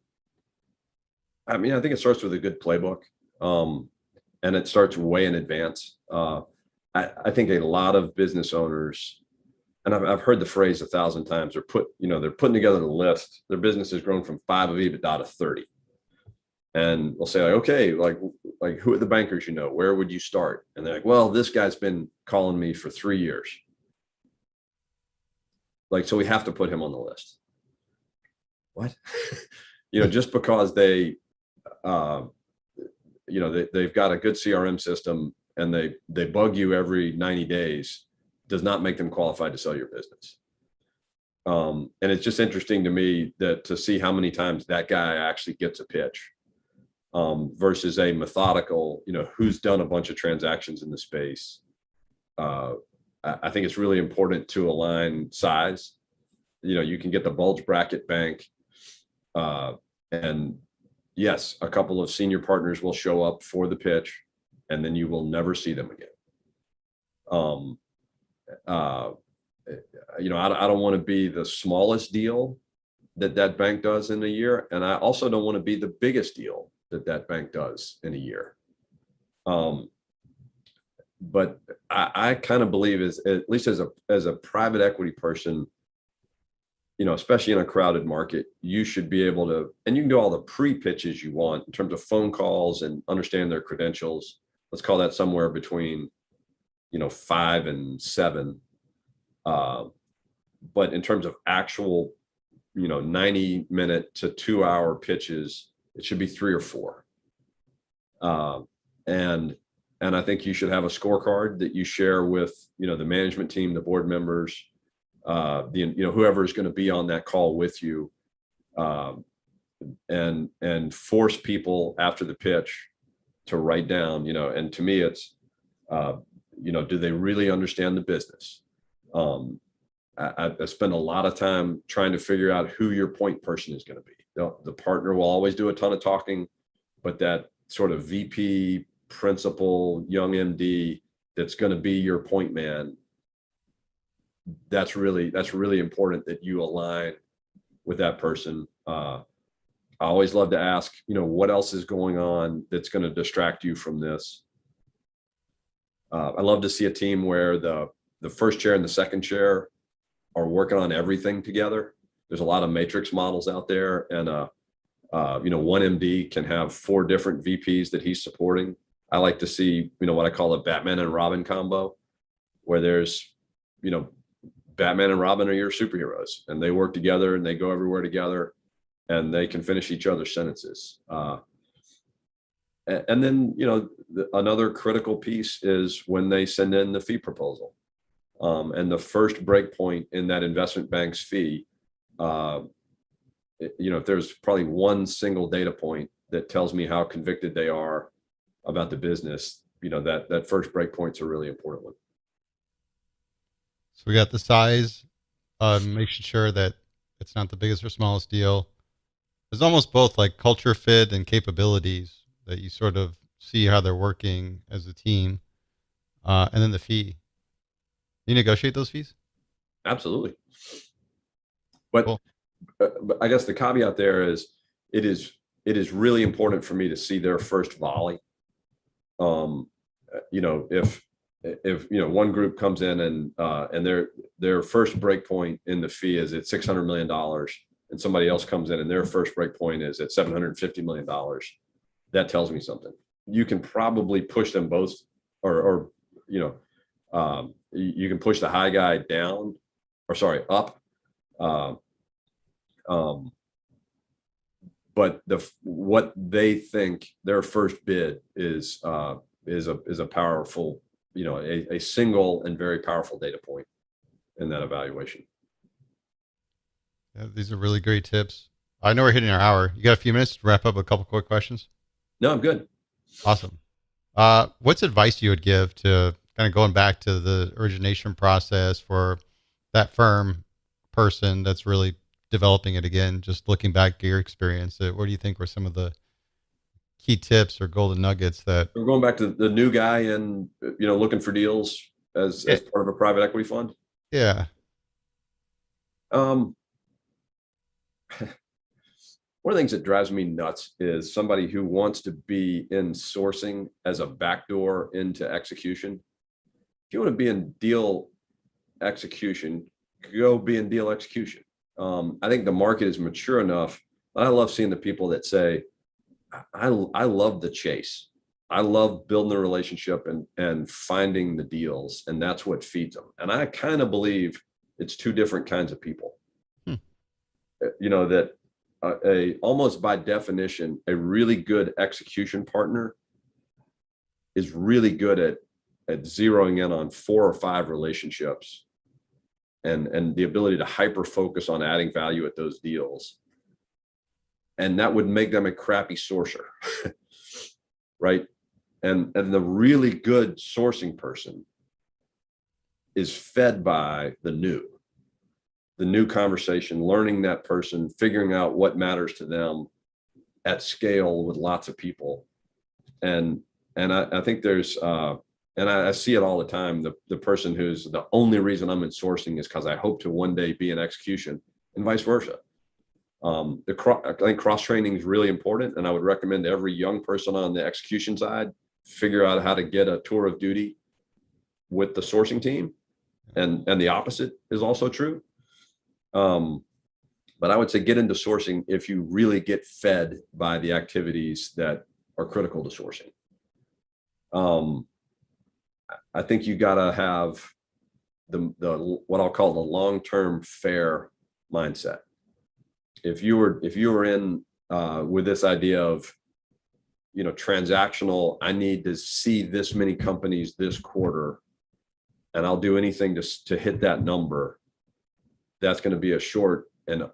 think it starts with a good playbook, and it starts way in advance. I think a lot of business owners, and I've heard the phrase 1,000 times, they're putting together the list. Their business has grown from 5 of EBITDA to 30. And we'll say, okay, like who are the bankers, where would you start? And they're like, well, this guy's been calling me for 3 years. So we have to put him on the list. What? Just because they've got a good CRM system and they bug you every 90 days does not make them qualified to sell your business. And it's just interesting to me to see how many times that guy actually gets a pitch. Versus a methodical, who's done a bunch of transactions in the space. I think it's really important to align size. You can get the bulge bracket bank, and yes, a couple of senior partners will show up for the pitch, and then you will never see them again. I don't want to be the smallest deal that bank does in a year, and I also don't want to be the biggest deal that bank does in a year. But I kind of believe, at least as a private equity person, especially in a crowded market, you should be able to, and you can do all the pre-pitches you want in terms of phone calls and understand their credentials. Let's call that somewhere between, 5 and 7. But in terms of actual, 90-minute to 2-hour pitches, it should be 3 or 4. And I think you should have a scorecard that you share with, the management team, the board members, whoever is going to be on that call with you, and force people after the pitch to write down, and to me, it's, do they really understand the business? I spend a lot of time trying to figure out who your point person is going to be. The partner will always do a ton of talking, but that sort of VP, principal, young MD that's going to be your point man, that's really important that you align with that person. I always love to ask, what else is going on that's going to distract you from this? I love to see a team where the first chair and the second chair are working on everything together. There's a lot of matrix models out there, and one MD can have 4 different VPs that he's supporting. I like to see, what I call a Batman and Robin combo, where there's, Batman and Robin are your superheroes, and they work together and they go everywhere together, and they can finish each other's sentences. And then, another critical piece is when they send in the fee proposal. And the first break point in that investment bank's fee, if there's probably one single data point that tells me how convicted they are about the business, that first break point's a really important one. So we got the size, making sure that it's not the biggest or smallest deal. There's almost both like culture fit and capabilities that you sort of see how they're working as a team. And then the fee. You negotiate those fees? Absolutely. But, cool. But I guess the caveat there is, it is really important for me to see their first volley. If one group comes in and their first break point in the fee is at $600 million, and somebody else comes in and their first break point is at $750 million, that tells me something. You can probably push them both, or you can push the high guy down, up. But what they think their first bid is a powerful, a single and very powerful data point in that evaluation. Yeah, these are really great tips. I know we're hitting our hour. You got a few minutes to wrap up a couple quick questions? No, I'm good. Awesome. What's advice you would give to kind of going back to the origination process for that firm person that's really developing it again, just looking back to your experience? What do you think were some of the key tips or golden nuggets that we're going back to the new guy and, looking for deals as part of a private equity fund? Yeah. One of the things that drives me nuts is somebody who wants to be in sourcing as a backdoor into execution. If you want to be in deal execution, go be in deal execution. I think the market is mature enough. I love seeing the people that say, I love the chase. I love building the relationship and finding the deals, and that's what feeds them. And I kind of believe it's 2 different kinds of people. That almost by definition, a really good execution partner is really good at zeroing in on 4 or 5 relationships and the ability to hyper focus on adding value at those deals. And that would make them a crappy sourcer, right? And the really good sourcing person is fed by the new conversation, learning that person, figuring out what matters to them at scale with lots of people. And I think there's, and I see it all the time, the person who's the only reason I'm in sourcing is because I hope to one day be in execution, and vice versa. I think cross training is really important, and I would recommend every young person on the execution side figure out how to get a tour of duty with the sourcing team, and the opposite is also true. But I would say get into sourcing if you really get fed by the activities that are critical to sourcing. I think you got to have the what I'll call the long-term fair mindset. If you were in with this idea of, transactional, I need to see this many companies this quarter, and I'll do anything to hit that number, that's going to be a short and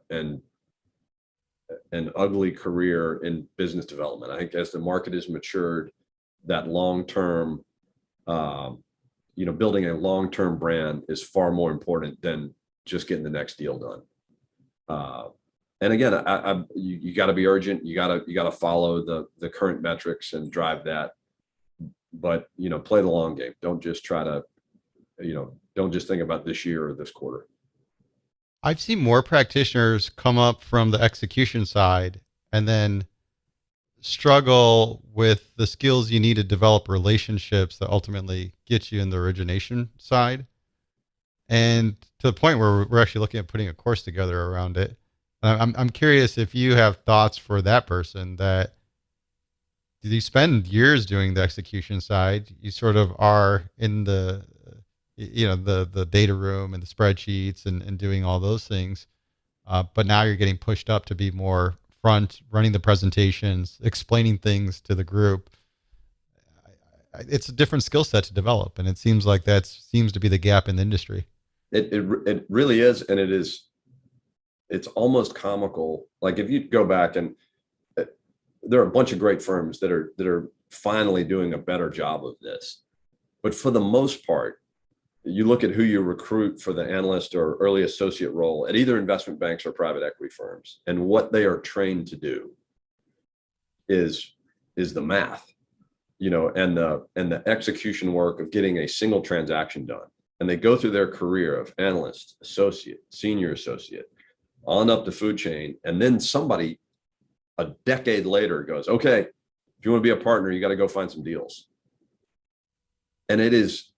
an ugly career in business development. I think as the market has matured, that long-term, building a long-term brand is far more important than just getting the next deal done. And again, you got to be urgent. You got to follow the current metrics and drive that. But play the long game. Don't just try to, don't just think about this year or this quarter. I've seen more practitioners come up from the execution side and then struggle with the skills you need to develop relationships that ultimately get you in the origination side. And to the point where we're actually looking at putting a course together around it. I'm curious if you have thoughts for that person that you spend years doing the execution side. You sort of are in the data room and the spreadsheets and doing all those things. But now you're getting pushed up to be more front, running the presentations, explaining things to the group. It's a different skill set to develop. And it seems like that seems to be the gap in the industry. It really is. And it's almost comical. Like if you go back, and there are a bunch of great firms that are finally doing a better job of this. But for the most part, you look at who you recruit for the analyst or early associate role at either investment banks or private equity firms, and what they are trained to do is the math, and the execution work of getting a single transaction done. And they go through their career of analyst, associate, senior associate, on up the food chain. And then somebody a decade later goes, okay, if you want to be a partner, you got to go find some deals. And it is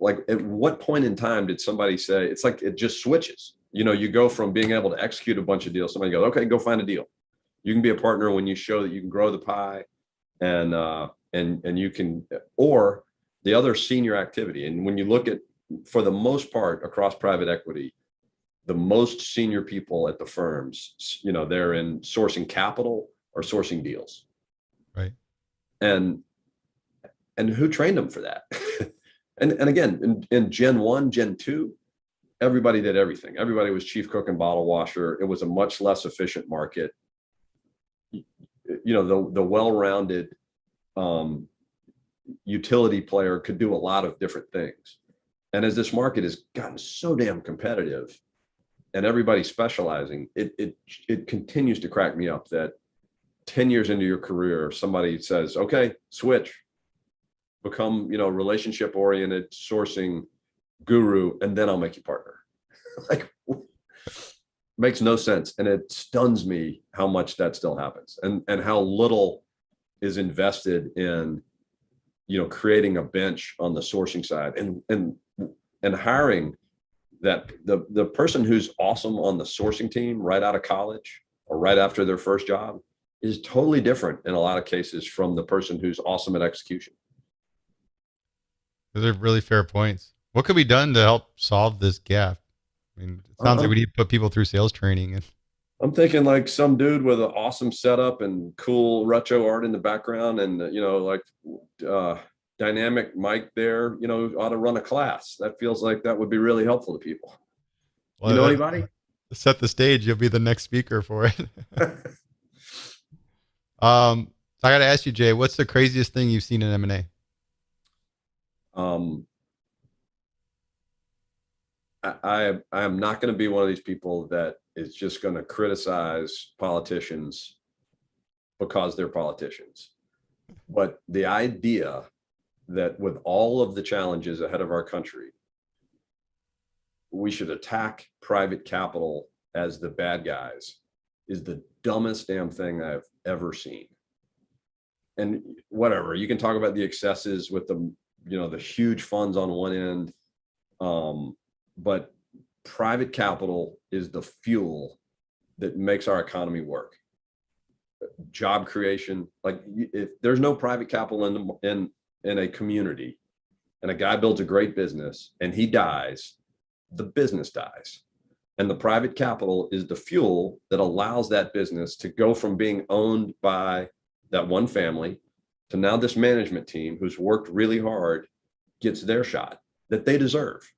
like, at what point in time did somebody say, it's like, it just switches, you go from being able to execute a bunch of deals. Somebody goes, okay, go find a deal. You can be a partner when you show that you can grow the pie and you can, or the other senior activity. And when you look at, for the most part, across private equity, the most senior people at the firms, they're in sourcing capital or sourcing deals. Right. And who trained them for that? and again, in Gen 1, Gen 2, everybody did everything. Everybody was chief cook and bottle washer. It was a much less efficient market. The well-rounded utility player could do a lot of different things. And as this market has gotten so damn competitive, and everybody specializing, it continues to crack me up that 10 years into your career, somebody says, okay, switch, become, relationship oriented sourcing guru, and then I'll make you partner. Like, makes no sense. And it stuns me how much that still happens, and how little is invested in, creating a bench on the sourcing side and hiring that the person who's awesome on the sourcing team right out of college or right after their first job is totally different in a lot of cases from the person who's awesome at execution. Those are really fair points. What could be done to help solve this gap? I mean, it sounds like we need to put people through sales training. And I'm thinking like some dude with an awesome setup and cool retro art in the background, and dynamic mic there, ought to run a class. That feels like that would be really helpful to people. Well, anybody? Set the stage. You'll be the next speaker for it. I got to ask you, Jay, what's the craziest thing you've seen in M&A? I am not going to be one of these people that is just going to criticize politicians because they're politicians. But the idea that with all of the challenges ahead of our country, we should attack private capital as the bad guys is the dumbest damn thing I've ever seen. And whatever, you can talk about the excesses with the, the huge funds on one end. But private capital is the fuel that makes our economy work. Job creation, like if there's no private capital in a community, and a guy builds a great business and he dies, the business dies. And the private capital is the fuel that allows that business to go from being owned by that one family to now this management team who's worked really hard gets their shot that they deserve.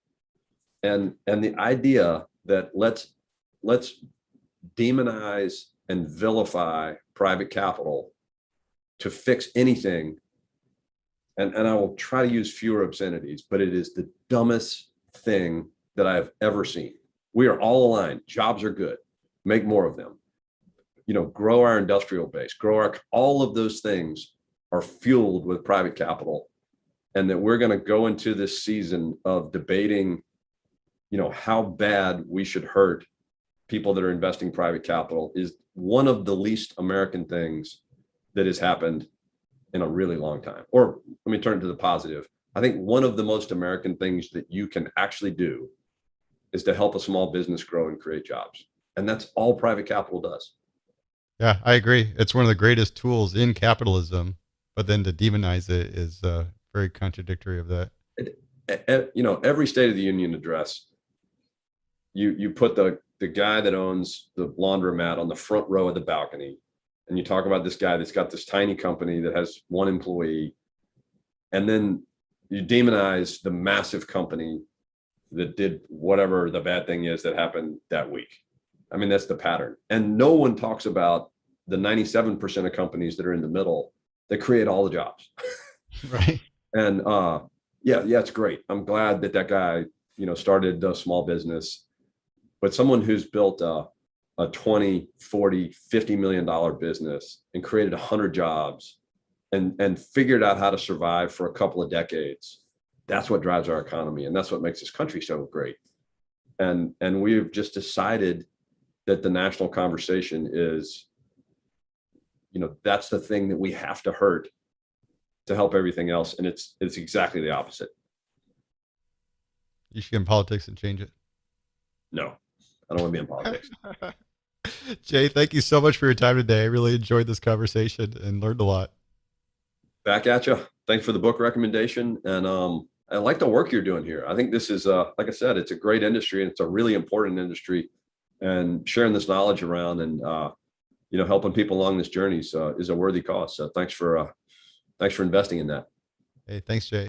And the idea that let's demonize and vilify private capital to fix anything, and I will try to use fewer obscenities, but it is the dumbest thing that I've ever seen. We are all aligned. Jobs are good. Make more of them. Grow our industrial base, all of those things are fueled with private capital. And that we're going to go into this season of debating, how bad we should hurt people that are investing private capital is one of the least American things that has happened in a really long time. Or let me turn to the positive. I think one of the most American things that you can actually do is to help a small business grow and create jobs. And that's all private capital does. Yeah, I agree. It's one of the greatest tools in capitalism, but then to demonize it is very contradictory of that. Every State of the Union address, you put the guy that owns the laundromat on the front row of the balcony, and you talk about this guy that's got this tiny company that has one employee, and then you demonize the massive company that did whatever the bad thing is that happened that week. I mean, that's the pattern. And no one talks about the 97% of companies that are in the middle that create all the jobs. Right. And yeah, it's great. I'm glad that guy, started a small business, but someone who's built a 20, 40, $50 million business and created 100 jobs and figured out how to survive for a couple of decades. That's what drives our economy. And that's what makes this country so great. And we've just decided that the national conversation is, that's the thing that we have to hurt to help everything else. And it's exactly the opposite. You should get in politics and change it. No, I don't want to be in politics. Jay, thank you so much for your time today. I really enjoyed this conversation and learned a lot. Back at you. Thanks for the book recommendation. And I like the work you're doing here. I think this is, like I said, it's a great industry and it's a really important industry. And sharing this knowledge around and, helping people along this journey is a worthy cause. So thanks for investing in that. Hey, thanks, Jay.